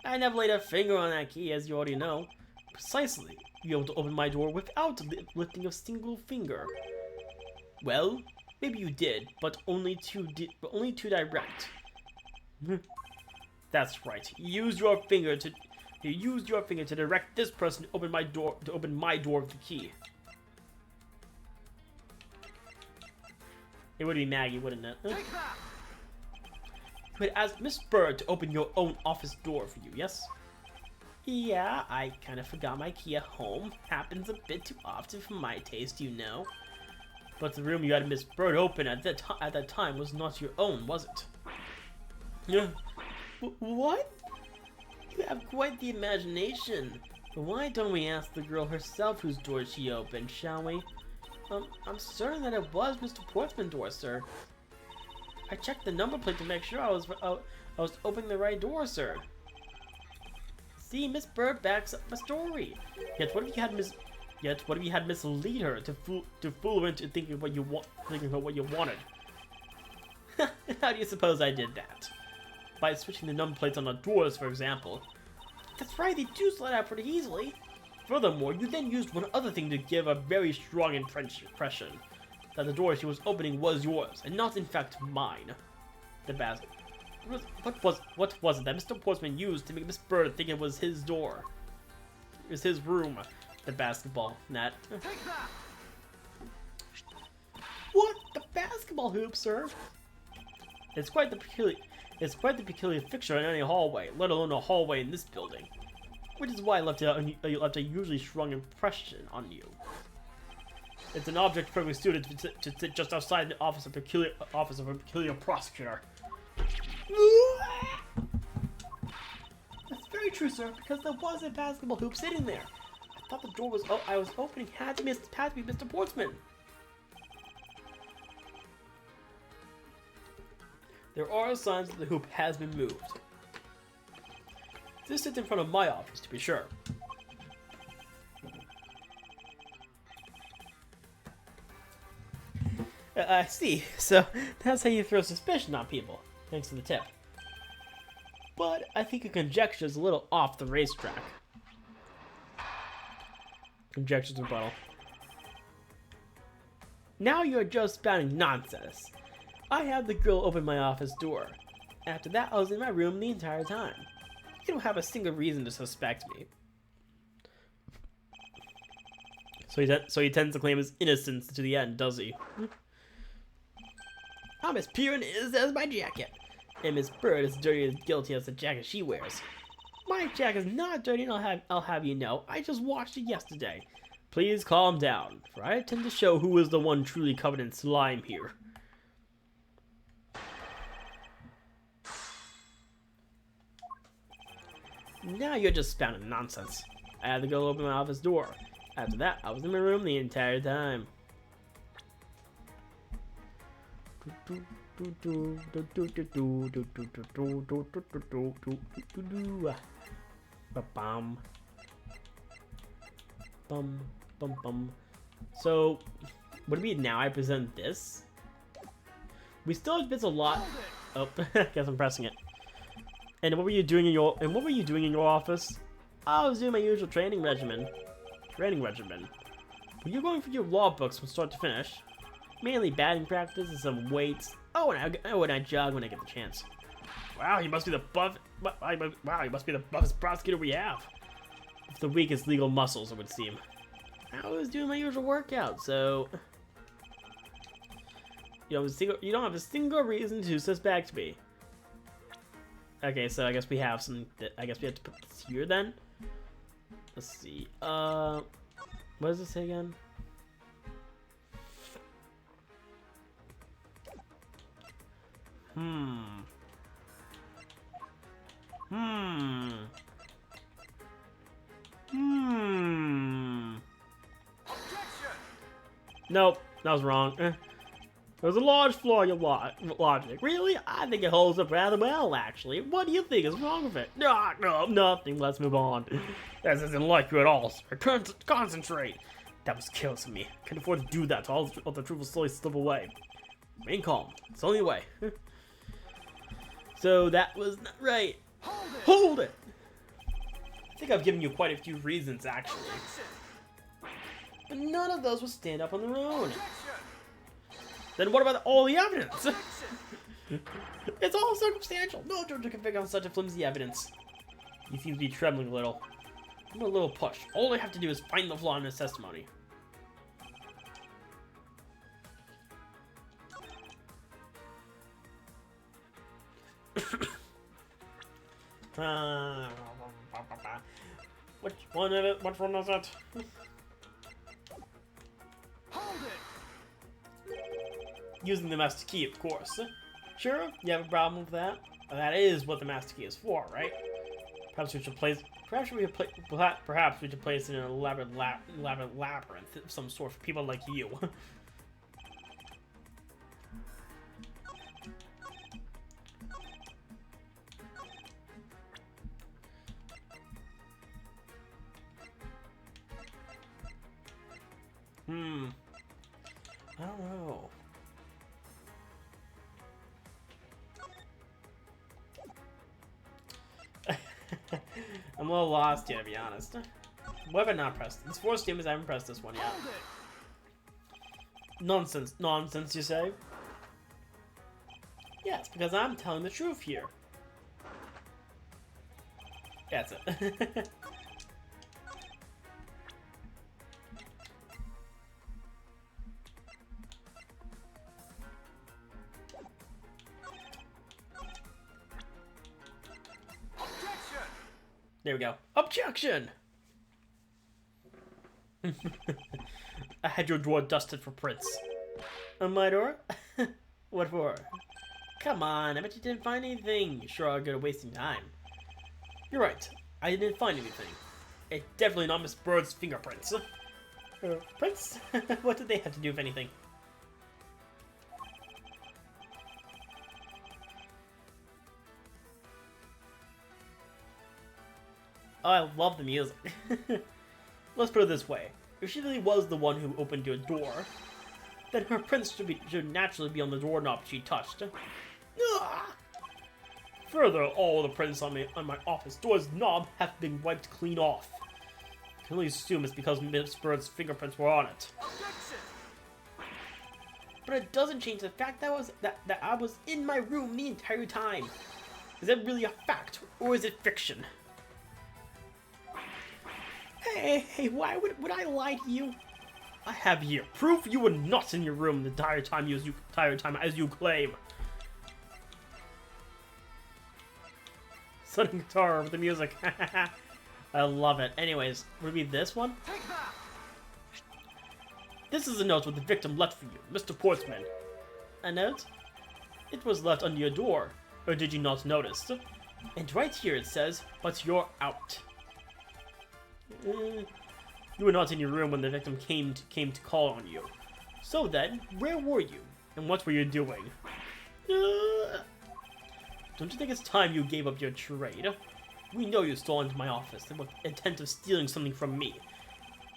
I never laid a finger on that key, as you already know. Precisely. You were able to open my door without lifting a single finger. Well, maybe you did, but only to direct. That's right. You used your finger to direct this person to open my door with the key. It would be Maggie, wouldn't it? You had asked Miss Bird to open your own office door for you, yes? Yeah, I kind of forgot my key at home. Happens a bit too often for my taste, you know. But the room you had Miss Bird open at that time was not your own, was it? Yeah. What? You have quite the imagination. But why don't we ask the girl herself whose door she opened, shall we? I'm certain that it was Mr. Portsman's door, sir. I checked the number plate to make sure I was opening the right door, sir. See, Miss Bird backs up my story. Yet what if you had mislead her to fool her into thinking what you wanted? How do you suppose I did that? By switching the number plates on the doors, for example. That's right, they do slide out pretty easily. Furthermore, you then used one other thing to give a very strong impression that the door she was opening was yours, and not in fact mine. The basket. What was it that Mr. Portsman used to make Miss Bird think it was his door? It was his room. The basketball net. What? The basketball hoop, sir? It's quite the peculiar fixture in any hallway, let alone a hallway in this building. Which is why I left a usually strong impression on you. It's an object perfectly suited to sit just outside the office of a peculiar prosecutor. That's very true, sir, because there was a basketball hoop sitting there. I thought the door I was opening had to be Mr. Portsman. There are signs that the hoop has been moved. This sits in front of my office, to be sure. I see. So that's how you throw suspicion on people. Thanks for the tip. But I think your conjecture is a little off the racetrack. Conjecture's rebuttal. Now you're just spouting nonsense. I had the girl open my office door. After that, I was in my room the entire time. You don't have a single reason to suspect me. So he tends to claim his innocence to the end, does he? I'm as pure and innocent as my jacket. And Miss Bird is dirty as guilty as the jacket she wears. My jacket's not dirty, and I'll have you know, I just washed it yesterday. Please calm down, for I intend to show who is the one truly covered in slime here. Now you're just spouting nonsense. I had to go open my office door. After that, I was in my room the entire time. So, what do we now? I present this. We still have bits a lot. Oh, guess I'm pressing it. And what were you doing in your office? I was doing my usual training regimen. Were you going through your law books from start to finish? Mainly batting practice and some weights. Oh, and I jog when I get the chance. Wow, he must be the buffest prosecutor we have. With the weakest legal muscles, it would seem. I was doing my usual workout, so you don't have a single reason to suspect me. Okay, so I guess we have some. I guess we have to put this here then. Let's see. What does it say again? Nope, that was wrong. There's a large flaw in your logic. Really? I think it holds up rather well, actually. What do you think is wrong with it? No, nothing. Let's move on. This isn't like you at all, sir. Concentrate. That was killing me. Can't afford to do that. All the truth will slowly slip away. Remain calm. It's the only way. So that was not right. Hold it! I think I've given you quite a few reasons, actually. But none of those will stand up on their own. Then what about all the evidence? It's all circumstantial. No judge can figure out such a flimsy evidence. You seem to be trembling a little. I'm a little push. All I have to do is find the flaw in his testimony. Which one is it? Which one is it? Hold it. Using the master key, of course. Sure, you have a problem with that? That is what the master key is for, right? Perhaps we should place. Perhaps we should place it in an elaborate labyrinth of some sort for people like you. I don't know. I'm a little lost here, to be honest. What have I not pressed? This 4 stimulus, I haven't pressed this one yet. Nonsense. Nonsense, you say? Yes, because I'm telling the truth here. That's it. There we go. Objection! I had your drawer dusted for prints. On my door? What for? Come on, I bet you didn't find anything. You sure are good at wasting time. You're right. I didn't find anything. It's definitely not Miss Bird's fingerprints. Prints? What did they have to do with anything? Oh, I love the music. Let's put it this way. If she really was the one who opened your door, then her prints should naturally be on the doorknob she touched. Further, all the prints on my office door's knob have been wiped clean off. I can only assume it's because Miss Bird's fingerprints were on it. But it doesn't change the fact that I was in my room the entire time. Is that really a fact, or is it fiction? Hey, why would I lie to you? I have here proof you were not in your room the entire time as you claim. Sudden guitar with the music. I love it. Anyways, would it be this one? Take that. This is a note what the victim left for you, Mr. Portsman. A note? It was left under your door, or did you not notice? And right here it says, but you're out. You were not in your room when the victim came to call on you. So then, where were you? And what were you doing? Don't you think it's time you gave up your trade? We know you stole into my office with the intent of stealing something from me.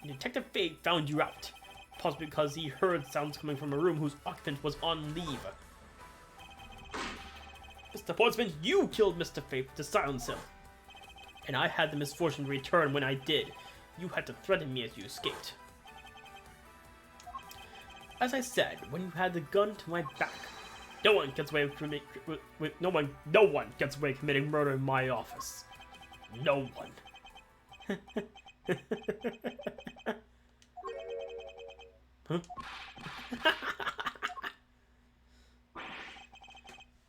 Detective Fate found you out, possibly because he heard sounds coming from a room whose occupant was on leave. Mr. Portsman, you killed Mr. Fate to silence him. And I had the misfortune to return when I did. You had to threaten me as you escaped. As I said, when you had the gun to my back, no one gets away committing murder in my office. No one. Huh?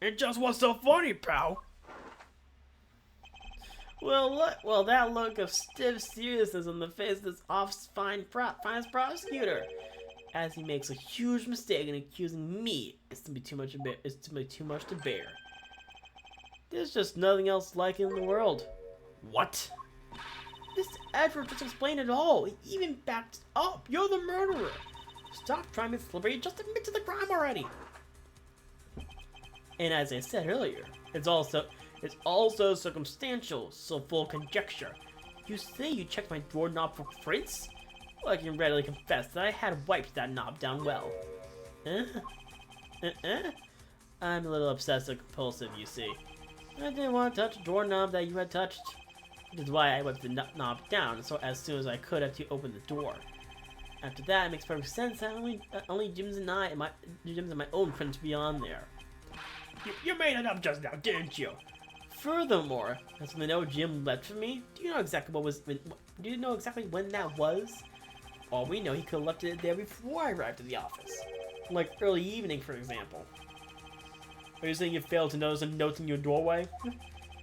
It just was so funny, pal. Well, that look of stiff seriousness on the face of this office's finest prosecutor, as he makes a huge mistake in accusing me. It's to be too much to bear. There's just nothing else like it in the world. What? This Edgeworth just explained it all. He even backed up. You're the murderer. Stop trying to be slippery. Just admit to the crime already. And as I said earlier, it's also circumstantial, so full of conjecture. You say you checked my doorknob for prints? Well, I can readily confess that I had wiped that knob down well. I'm a little obsessive compulsive, you see. I didn't want to touch a doorknob that you had touched, which is why I wiped the knob down so as soon as I could have to open the door. After that, it makes perfect sense that only Jim's and my own prints be on there. You made it up just now, didn't you? Furthermore, as the note Jim left for me, do you know exactly when that was? All we know, he could have left it there before I arrived at the office, like early evening, for example. Are you saying you failed to notice a note in your doorway?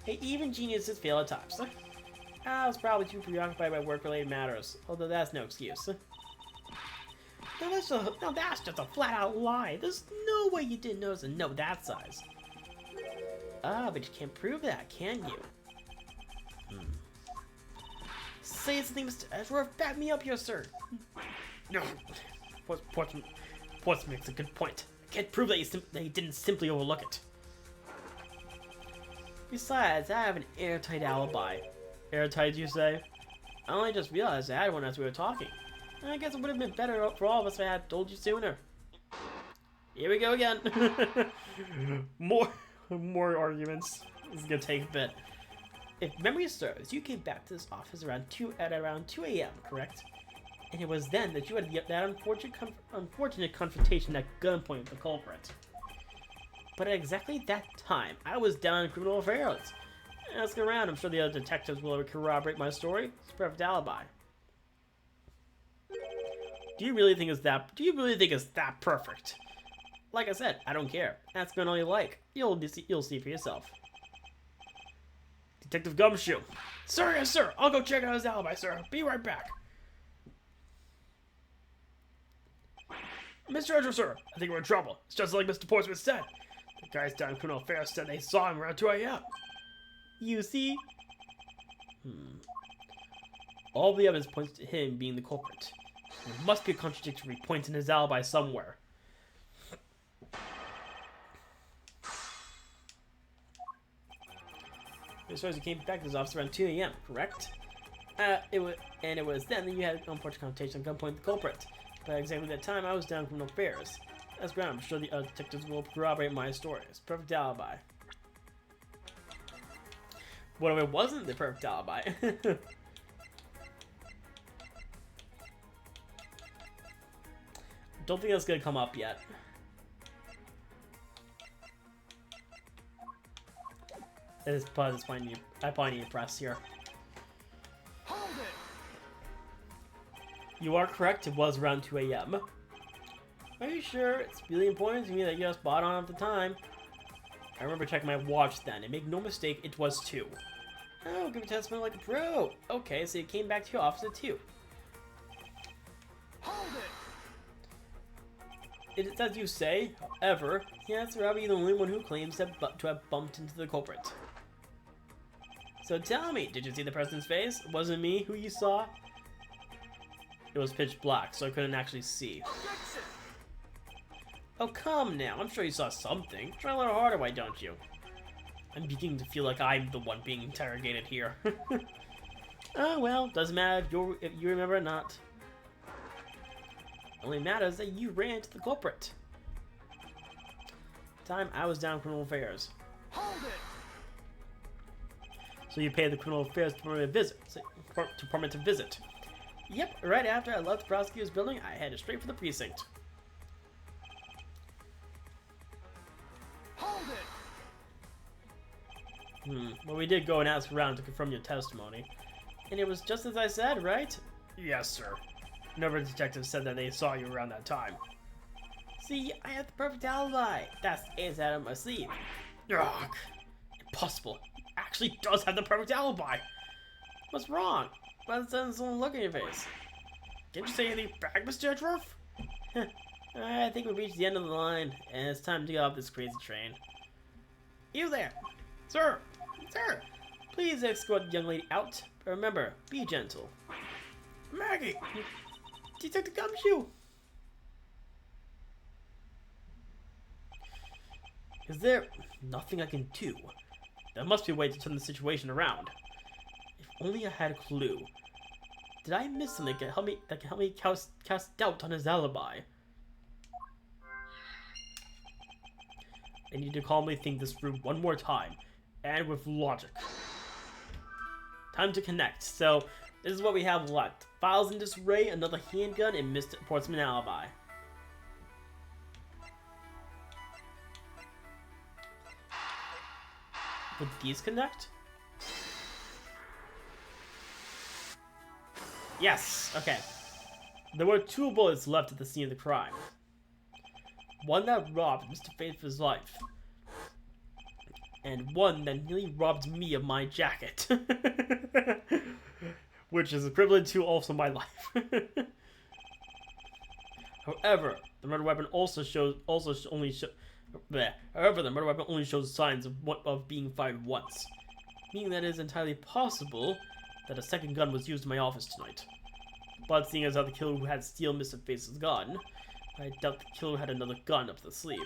Hey, even geniuses fail at times. I was probably too preoccupied by work-related matters, although that's no excuse. No, that's just a flat-out lie. There's no way you didn't notice a note that size. Ah, but you can't prove that, can you? Say something, Mr. Edgeworth. Back me up here, sir. No. Portsmouth makes a good point. I can't prove that he didn't simply overlook it. Besides, I have an airtight alibi. Airtight, you say? I only just realized I had one as we were talking. I guess it would have been better for all of us if I had told you sooner. Here we go again. More arguments. This is gonna take a bit. If memory serves, you came back to this office at around 2 a.m., correct? And it was then that you had that unfortunate confrontation at gunpoint with the culprit. But at exactly that time, I was down in criminal affairs. Ask around, I'm sure the other detectives will corroborate my story. It's a perfect alibi. Do you really think it's that perfect? Like I said, I don't care. Ask me all you like. You'll see for yourself. Detective Gumshoe. Sir, yes, sir. I'll go check out his alibi, sir. Be right back. Mr. Edgeworth, sir. I think we're in trouble. It's just like Mr. Portsmouth said. The guys down in criminal affairs said they saw him around 2 a.m. You see? All the evidence points to him being the culprit. There must be a contradictory point in his alibi somewhere. As far as you came back to his office around 2 a.m., correct? It was then that you had an unfortunate confrontation at gunpoint with the culprit. But at exactly that time, I was down in criminal affairs. That's ground. I'm sure the other detectives will corroborate my story. It's a perfect alibi. What if it wasn't the perfect alibi? Don't think that's gonna come up yet. At this point, I probably need to press here. Hold it. You are correct, it was around 2 a.m. Are you sure? It's really important to me that you are spot on at the time. I remember checking my watch then, and make no mistake, it was 2. Oh, give a testimony like a pro. Okay, so you came back to your office at 2. Hold it. It is as you say, however, yes, Robbie the only one who claims to have bumped into the culprit. So tell me, did you see the person's face? It wasn't me who you saw? It was pitch black, so I couldn't actually see. Objection. Oh, come now. I'm sure you saw something. Try a little harder, why don't you? I'm beginning to feel like I'm the one being interrogated here. Oh, well, doesn't matter if you remember or not. Only matters that you ran into the culprit. Time I was down in criminal affairs. Hold it. So you paid the criminal affairs department to visit. Yep, right after I left the prosecutor's building, I headed straight for the precinct. Hold it. Well, we did go and ask around to confirm your testimony. And it was just as I said, right? Yes, sir. A number of detectives said that they saw you around that time. See, I have the perfect alibi. That's the ace out of my sleeve. Ugh, impossible. He actually does have the perfect alibi. What's wrong? Why doesn't someone look in your face? Can't you say anything back, Mr. Edgeworth? I think we've reached the end of the line, and it's time to get off this crazy train. You there! Sir! Sir! Please escort the young lady out, but remember, be gentle. Maggie! Detective Gumshoe! Is there nothing I can do? There must be a way to turn the situation around. If only I had a clue. Did I miss something that can help me cast doubt on his alibi? I need to calmly think this through one more time, and with logic. Time to connect. So, this is what we have left. Files in disarray, another handgun, and Mr. Portsman alibi. Would these connect? Yes! Okay. There were 2 bullets left at the scene of the crime. One that robbed Mr. Faith of his life. And one that nearly robbed me of my jacket. Which is equivalent to also my life. However, the murder weapon only shows signs of being fired once, meaning that it is entirely possible that a second gun was used in my office tonight. But seeing as how the killer who had stolen Mr. Face's gun, I doubt the killer had another gun up the sleeve.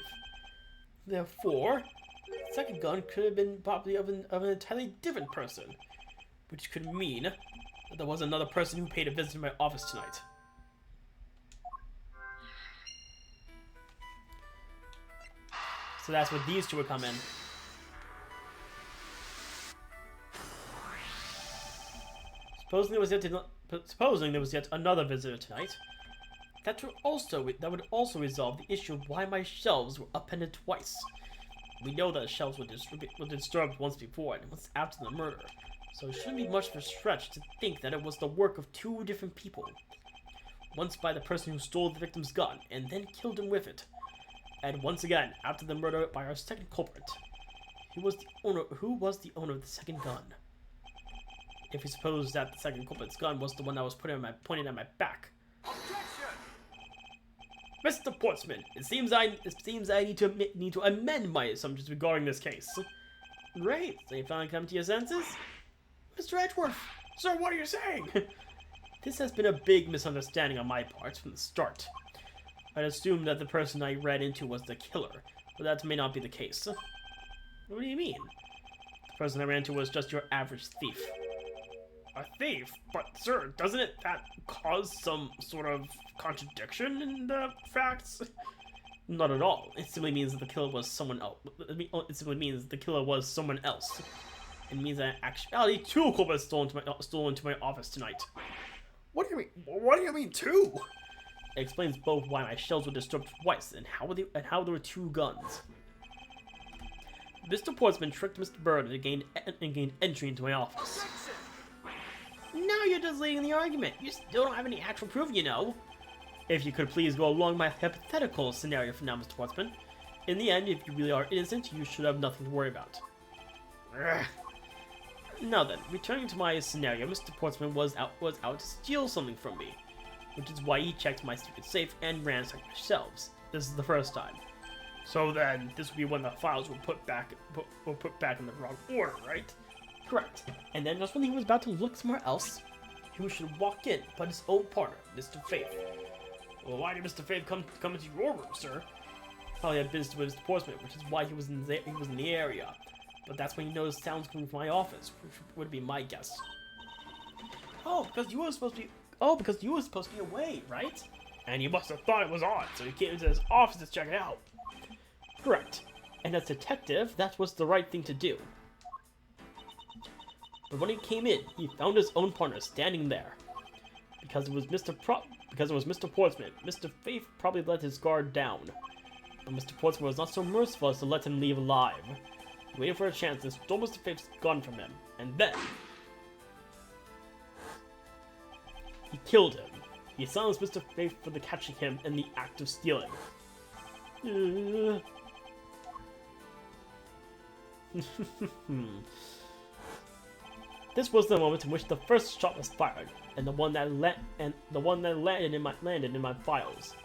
Therefore, the second gun could have been probably of an entirely different person, which could mean that there was another person who paid a visit to my office tonight. So that's where these 2 would come in. Supposing there was yet another visitor tonight, that would also resolve the issue of why my shelves were upended twice. We know that the shelves were disturbed once before and once after the murder, so it shouldn't be much of a stretch to think that it was the work of 2 different people. Once by the person who stole the victim's gun and then killed him with it, and once again after the murder by our second culprit. Who was the owner of the second gun? If we suppose that the second culprit's gun was the one that was pointed at my back. Objection! Mr. Portsman, it seems I need to amend my assumptions regarding this case. Great, so you finally come to your senses? Mr. Edgeworth! Sir, what are you saying? This has been a big misunderstanding on my part from the start. I'd assumed that the person I ran into was the killer, but that may not be the case. What do you mean? The person I ran into was just your average thief. A thief? But sir, doesn't that cause some sort of contradiction in the facts? Not at all. It simply means that the killer was someone else. It simply means the killer was someone else. It means that in actuality 2 culprits stole into my office tonight. What do you mean? What do you mean 2? It explains both why my shelves were disturbed twice and how there were 2 guns. Mr. Portsman tricked Mr. Bird and gained entry into my office. Objection! Now you're just leading the argument. You still don't have any actual proof, you know. If you could please go along my hypothetical scenario for now, Mr. Portsman. In the end, if you really are innocent, you should have nothing to worry about. Ugh. Now then, returning to my scenario, Mr. Portsman was out to steal something from me, which is why he checked my secret safe and ransacked my shelves. This is the first time. So then, this would be when the files were put back in the wrong order, right? Correct. And then just when he was about to look somewhere else, he should walk in, but his own partner, Mr. Faith. Well, why did Mr. Faith come into your room, sir? Probably had business with Mr. Portsman, which is why he was in the area. But that's when he noticed sounds coming from my office, which would be my guess. Oh, because you were supposed to be away, right? And you must have thought it was on, so you came into his office to check it out. Correct. And as detective, that was the right thing to do. But when he came in, he found his own partner standing there. Because it was Mr. Portsman, Mr. Faith probably let his guard down. But Mr. Portsman was not so merciful as to let him leave alive. He waited for a chance and stole Mr. Faith's gun from him. And then he killed him. He silenced Mr. Faith for the catching him in the act of stealing. This was the moment in which the first shot was fired, and the one that landed in my files.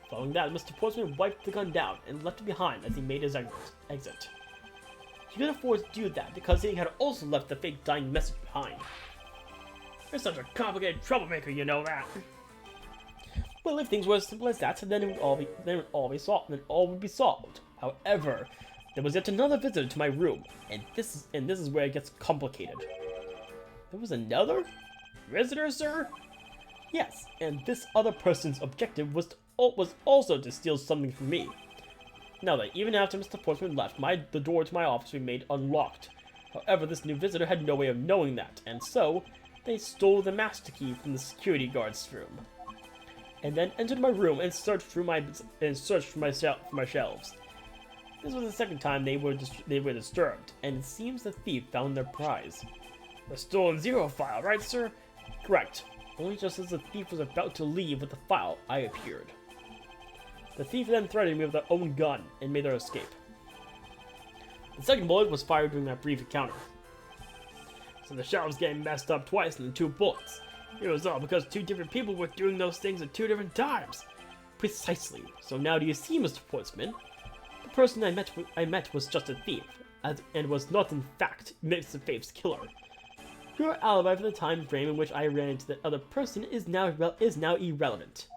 Following that, Mr. Portsman wiped the gun down and left it behind as he made his exit. He could afford to do that because he had also left the fake dying message behind. You're such a complicated troublemaker, you know that. Well, if things were as simple as that, then it would all be solved. However, there was yet another visitor to my room, and this is where it gets complicated. There was another visitor, sir? Yes, and this other person's objective was also to steal something from me. Now that even after Mr. Portsman left, the door to my office remained unlocked. However, this new visitor had no way of knowing that, and so they stole the master key from the security guard's room, and then entered my room and searched for my shelves. This was the second time they were disturbed, and it seems the thief found their prize. The stolen zero file, right, sir? Correct. Only just as the thief was about to leave with the file, I appeared. The thief then threatened me with their own gun and made their escape. The second bullet was fired during that brief encounter. So the shelves getting messed up twice in the 2 bullets. It was all because 2 different people were doing those things at 2 different times. Precisely. So now do you see, Mr. Portsman? The person I met was just a thief, and was not in fact Mr. Faith's killer. Your alibi for the time frame in which I ran into that other person is now irrelevant.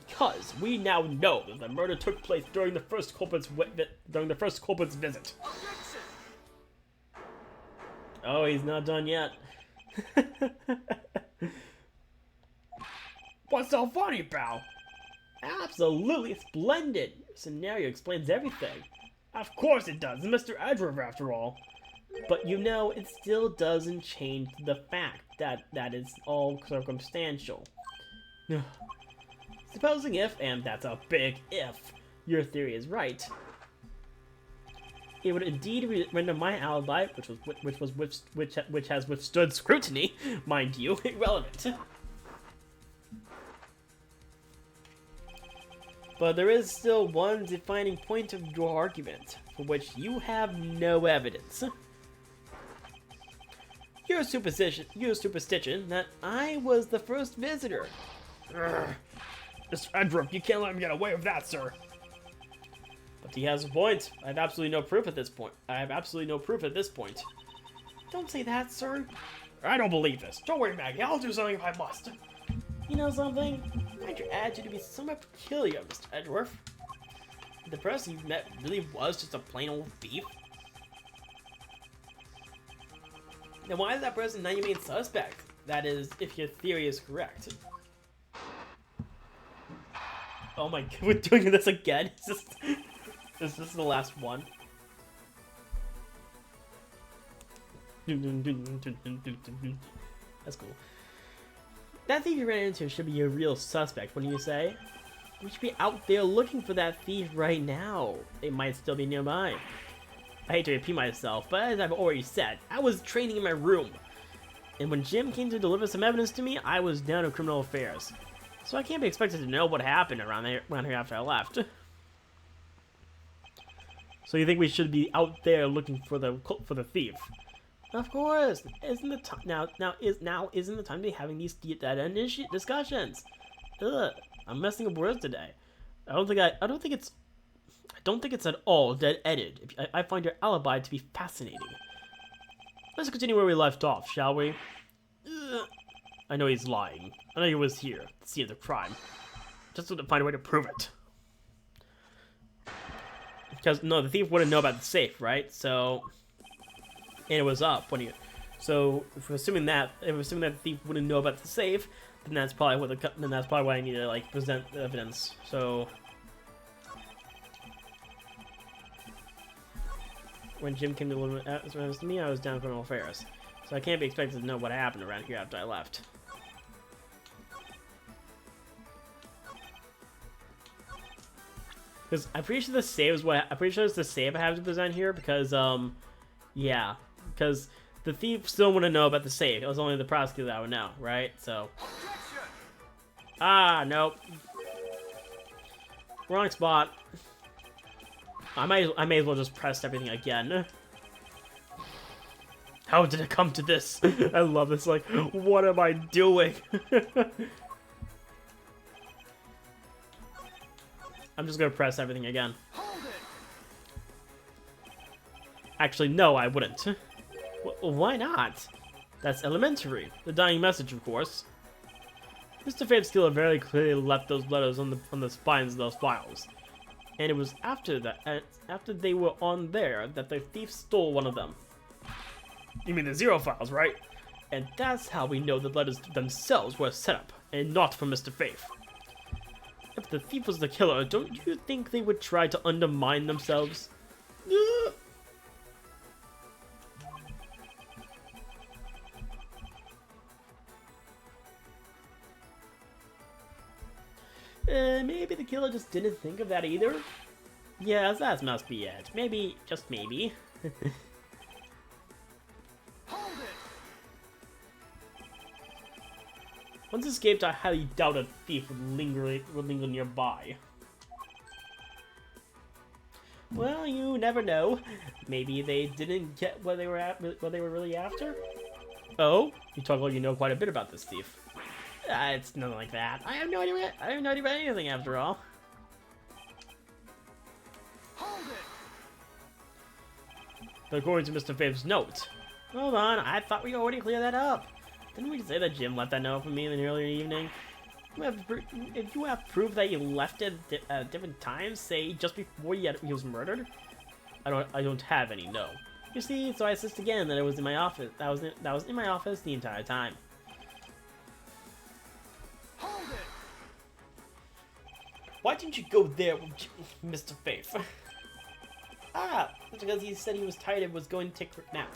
Because we now know that the murder took place during the first culprit's visit. Oh, he's not done yet. What's so funny, pal? Absolutely splendid. Your scenario explains everything. Of course it does. It's Mr. Edgeworth, after all. But you know, it still doesn't change the fact that it's all circumstantial. Supposing if, and that's a big if, your theory is right, it would indeed render my alibi, which has withstood scrutiny, mind you, irrelevant. But there is still one defining point of your argument, for which you have no evidence. Your superstition that I was the first visitor. Mr. Edgeworth, you can't let him get away with that, sir. But he has a point. I have absolutely no proof at this point. Don't say that, sir. I don't believe this. Don't worry, Maggie. I'll do something if I must. You know something? I find your attitude to be somewhat peculiar, Mr. Edgeworth. The person you met really was just a plain old thief? Then why is that person not your main suspect? That is, if your theory is correct. Oh my god, we're doing this again? Is this the last one? That's cool. That thief you ran into should be your real suspect, wouldn't you say? We should be out there looking for that thief right now. They might still be nearby. I hate to repeat myself, but as I've already said, I was training in my room. And when Jim came to deliver some evidence to me, I was down to criminal affairs. So I can't be expected to know what happened around here after I left. So you think we should be out there looking for the thief? Of course. Isn't the time isn't the time to be having these dead-end discussions? Ugh, I'm messing up words today. I don't think it's at all dead-ended. I find your alibi to be fascinating. Let's continue where we left off, shall we? Ugh. I know he's lying. I know he was here, at the scene of the crime. Just to find a way to prove it. Because, no, the thief wouldn't know about the safe, right? So, and it was up when he... So, if we're assuming that the thief wouldn't know about the safe, then that's probably why I need to, like, present the evidence. So... When Jim came to deliver me, I was down in criminal affairs. So I can't be expected to know what happened around here after I left. Because I'm pretty sure it's the save I have to present here because, yeah. Because the thief still wouldn't know about the save. It was only the prosecutor that would know, right? So. Ah, nope. Wrong spot. I may as well just press everything again. How did it come to this? I love this, like, what am I doing? I'm just gonna press everything again. Actually, no, I wouldn't. Why not? That's elementary. The dying message, of course. Mr. Faith's killer very clearly left those letters on the spines of those files. And it was after that, after they were on there, that the thief stole one of them. You mean the zero files, right? And that's how we know the letters themselves were set up, and not from Mr. Faith. If the thief was the killer, don't you think they would try to undermine themselves? Maybe the killer just didn't think of that either? Yes, that must be it. Maybe, just maybe. Once escaped, I highly doubt a thief would linger nearby. Well, you never know. Maybe they didn't get what they were really after. Oh, you talk like you know quite a bit about this thief. It's nothing like that. I have no idea. I have no idea about anything after all. But according to Mr. Faith's note, hold on, I thought we already cleared that up. Didn't we say that Jim left that note for me in the earlier evening? If you have proof that you left it at different times, say just before he was murdered, I don't have any. No. You see, so I insist again that it was in my office. That was in my office the entire time. Why didn't you go there with Mr. Faith? Ah, that's because he said he was tired and was going to take a nap.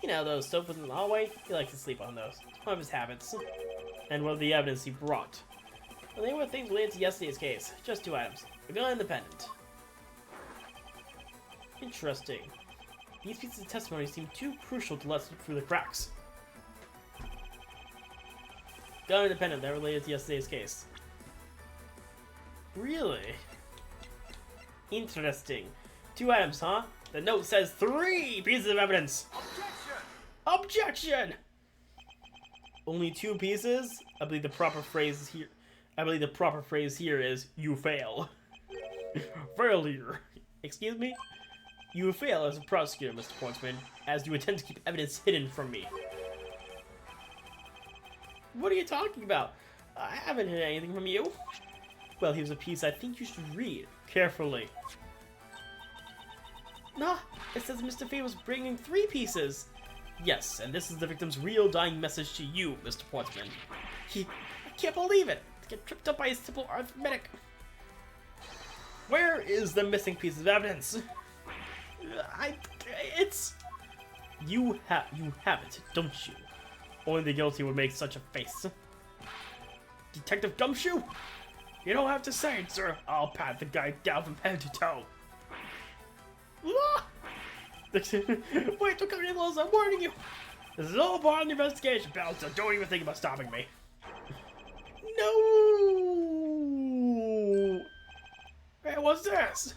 You know, those sofas in the hallway? He likes to sleep on those. It's one of his habits. And what of the evidence he brought? Well, they were things related to yesterday's case. Just 2 items. A gun and the pendant. Interesting. These pieces of testimony seem too crucial to let slip through the cracks. Gun and the pendant that related to yesterday's case. Really? Interesting. 2 items, huh? The note says 3 pieces of evidence. Objection! Only 2 pieces? I believe the proper phrase here is you fail. Failure. Excuse me? You fail as a prosecutor, Mr. Portsman, as you intend to keep evidence hidden from me. What are you talking about? I haven't hid anything from you. Well, here's a piece I think you should read carefully. Nah, it says Mr. Faith was bringing 3 pieces. Yes, and this is the victim's real dying message to you, Mr. Portsman. I can't believe it. To get tripped up by a simple arithmetic. Where is the missing piece of evidence? You have it, don't you? Only the guilty would make such a face. Detective Gumshoe? You don't have to say it, sir. I'll pat the guy down from head to toe. Wait, don't come any closer, I'm warning you. This is all part of the investigation, pal, so don't even think about stopping me. No! Hey, what's this?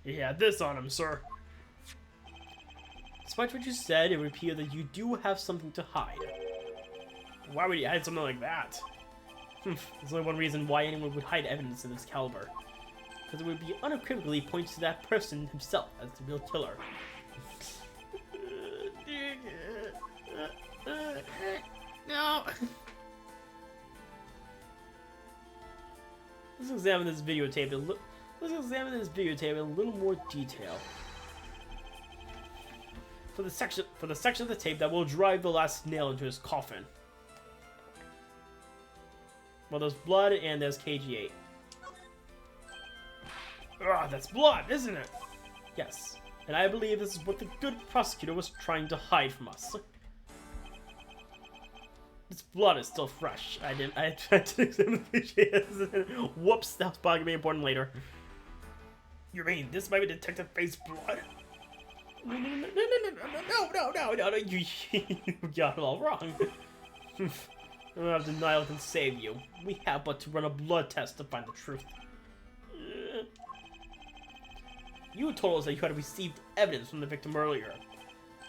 He had this on him, sir. Despite what you said, it would appear that you do have something to hide. Why would you hide something like that? There's only one reason why anyone would hide evidence of this caliber. Because it would be unequivocally pointed to that person himself as the real killer. No. Let's examine this videotape in a little more detail. For the section of the tape that will drive the last nail into his coffin. Well, there's blood and there's KG8. Ah, that's blood, isn't it? Yes, and I believe this is what the good prosecutor was trying to hide from us. This blood is still fresh. I tried to examine the KG8. Whoops, that was probably gonna be important later. You mean this might be Detective Faith's blood? No, you got it all wrong. I don't have denial can save you. We have but to run a blood test to find the truth. You told us that you had received evidence from the victim earlier.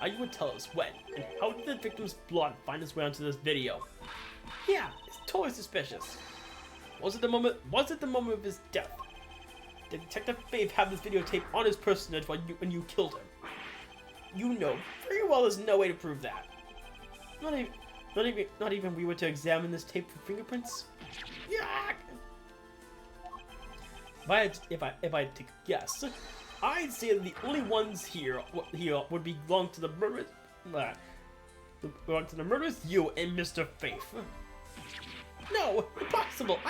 Now you would tell us when, and how did the victim's blood find its way onto this video? Yeah, it's totally suspicious. Was it the moment of his death? Did Detective Faith have this videotape on his personage when you killed him? You know very well there's no way to prove that. Not even we were to examine this tape for fingerprints? Yeah. If I had to guess, I'd say that the only ones here would belong to the murderers. Belong to the murderers, you and Mr. Faith. No, impossible.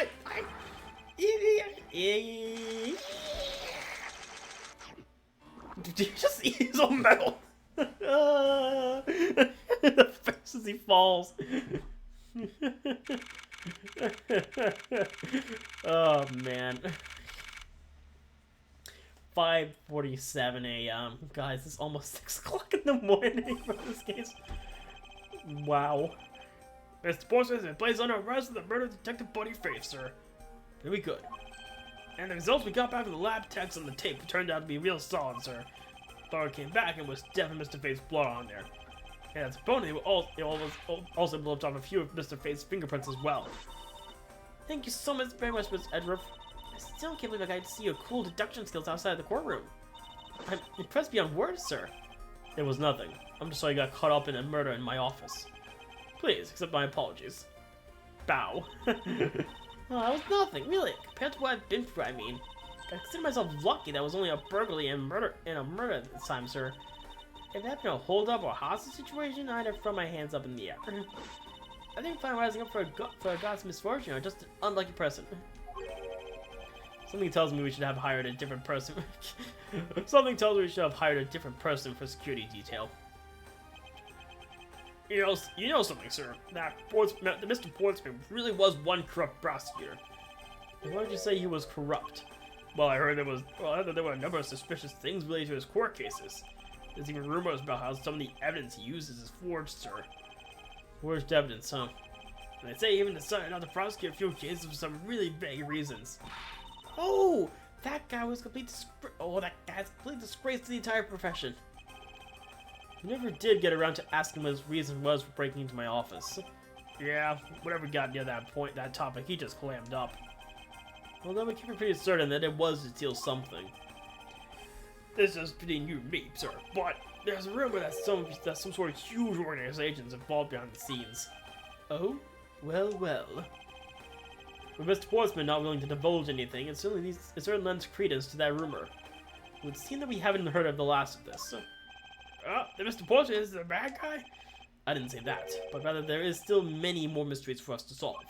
Did you just eat his own metal? The face as he falls. Oh man. 5:47 a.m. Guys, it's almost 6 o'clock in the morning for this case. Wow. Mr. Portsmouth has been placed under arrest for the murder of Detective Buddy Faith, sir. Very good. And the results we got back from the lab techs on the tape turned out to be real solid, sir. Thought came back and was definitely Mr. Faith's blood on there. And its opponent also left off a few of Mr. Faith's fingerprints as well. Thank you so much, very much, Miss Edgeworth. I still can't believe I got to see your cool deduction skills outside the courtroom. I'm impressed beyond words, sir. It was nothing. I'm just sorry I got caught up in a murder in my office. Please, accept my apologies. Bow. Oh, that was nothing, really. Compared to what I've been through, I mean. I consider myself lucky that was only a burglary and a murder this time, sir. If it had been a hold-up or hostage situation, I'd have thrown my hands up in the air. I think I'm rising up for a god's misfortune or just an unlucky person. Something tells me we should have hired a different person. Something tells me we should have hired a different person for security detail. You know something, sir. That Mr. Portsmouth really was one corrupt prosecutor. And why did you say he was corrupt? Well, I heard there were a number of suspicious things related to his court cases. There's even rumors about how some of the evidence he uses is forged, sir. Forged evidence, huh? And they say he even decided not to prosecute a few cases for some really vague reasons. Oh, that guy was that guy's complete disgrace to the entire profession. I never did get around to asking what his reason was for breaking into my office. Yeah, whenever we got near that topic, he just clammed up. Although we can be pretty certain that it was to steal something. This is between you and me, sir, but there's a rumor that some sort of huge organization's involved behind the scenes. Oh? Well, well. With Mr. Portsmouth not willing to divulge anything, it certainly lends credence to that rumor. It would seem that we haven't heard of the last of this. That Mr. Portsmouth is the bad guy? I didn't say that, but rather there is still many more mysteries for us to solve.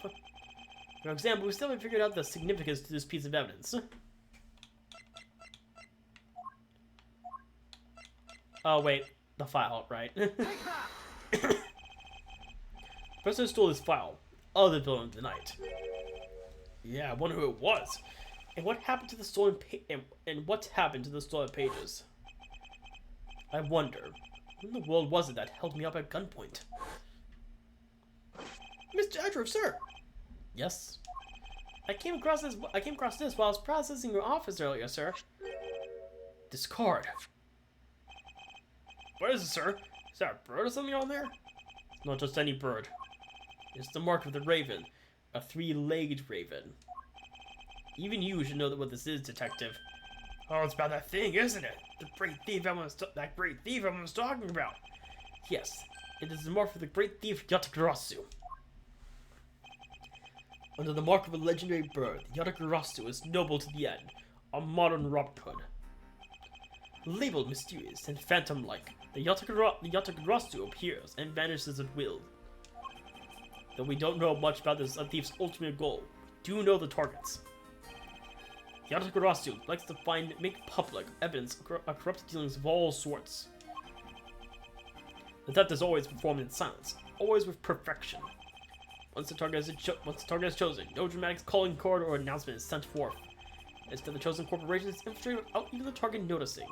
For example, we still haven't figured out the significance to this piece of evidence. Oh wait, the file, right? The person who stole this file, other villain of the night. Yeah, I wonder who it was. And what happened to the stolen pages? I wonder, who in the world was it that held me up at gunpoint? Mr. Edgeworth, sir. Yes. I came across this while I was processing your office earlier, sir. This card. What is it, sir? Is that a bird or something on there? It's not just any bird. It's the mark of the raven, a 3-legged raven. Even you should know what this is, detective. Oh, it's about that thing, isn't it? That great thief everyone was talking about. Yes, it is the mark of the great thief Yatakarasu. Under the mark of a legendary bird, Yatakarasu is noble to the end, a modern Robin Hood. Labeled mysterious and phantom-like, the Yatakarasu appears and vanishes at will. Though we don't know much about this thief's ultimate goal, we do know the targets. Yatakarasu likes to make public evidence of corrupt dealings of all sorts. The theft is always performed in silence, always with perfection. Once the target is chosen, no dramatic calling card or announcement is sent forth. Instead, the chosen corporation is infiltrated without even the target noticing.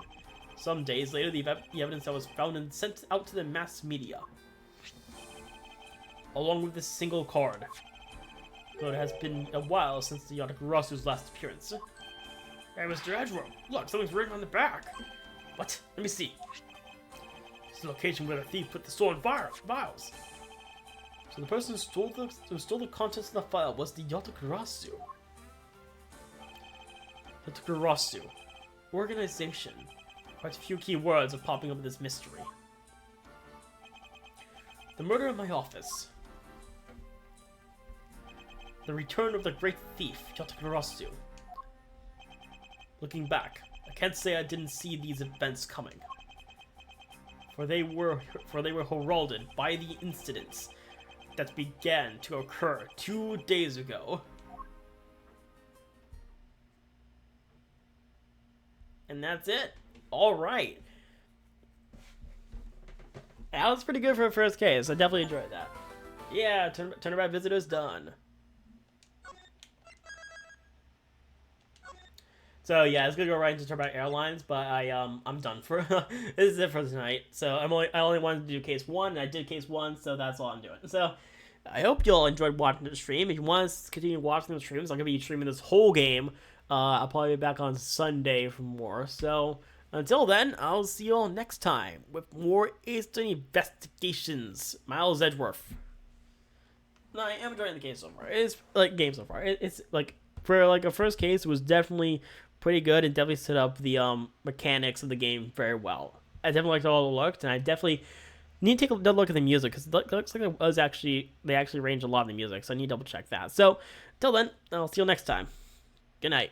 Some days later, the evidence that was found and sent out to the mass media, along with this single card. Though it has been a while since the Yatakarasu's last appearance. Hey, Mr. Edgeworth, look, something's written on the back. What? Let me see. It's the location where the thief put the stolen files. So the person who stole the contents of the file was the Yotokurasu. Yotokurasu. Organization. Quite a few key words are popping up in this mystery. The murder in my office. The return of the great thief, Yotokurasu. Looking back, I can't say I didn't see these events coming. For they were heralded by the incidents that began to occur 2 days ago. And that's it. Alright. That was pretty good for a first case. I definitely enjoyed that. Yeah, turnaround visitors done. So yeah, I was gonna go right into Turnabout Airlines, but I'm done for this is it for tonight. So I only wanted to do case 1, and I did case 1, so that's all I'm doing. So I hope you all enjoyed watching the stream. If you want to continue watching the streams, I'm gonna be streaming this whole game. I'll probably be back on Sunday for more. So until then, I'll see you all next time with more Eastern Investigations. Miles Edgeworth. No, I am enjoying the game so far. It's like game so far. It's like for like a first case, it was definitely pretty good and definitely set up the mechanics of the game very well. I definitely liked all the looks, and I definitely need to take a look at the music because it looks like they actually arranged a lot of the music, so I need to double check that. So, till then, I'll see you next time. Good night.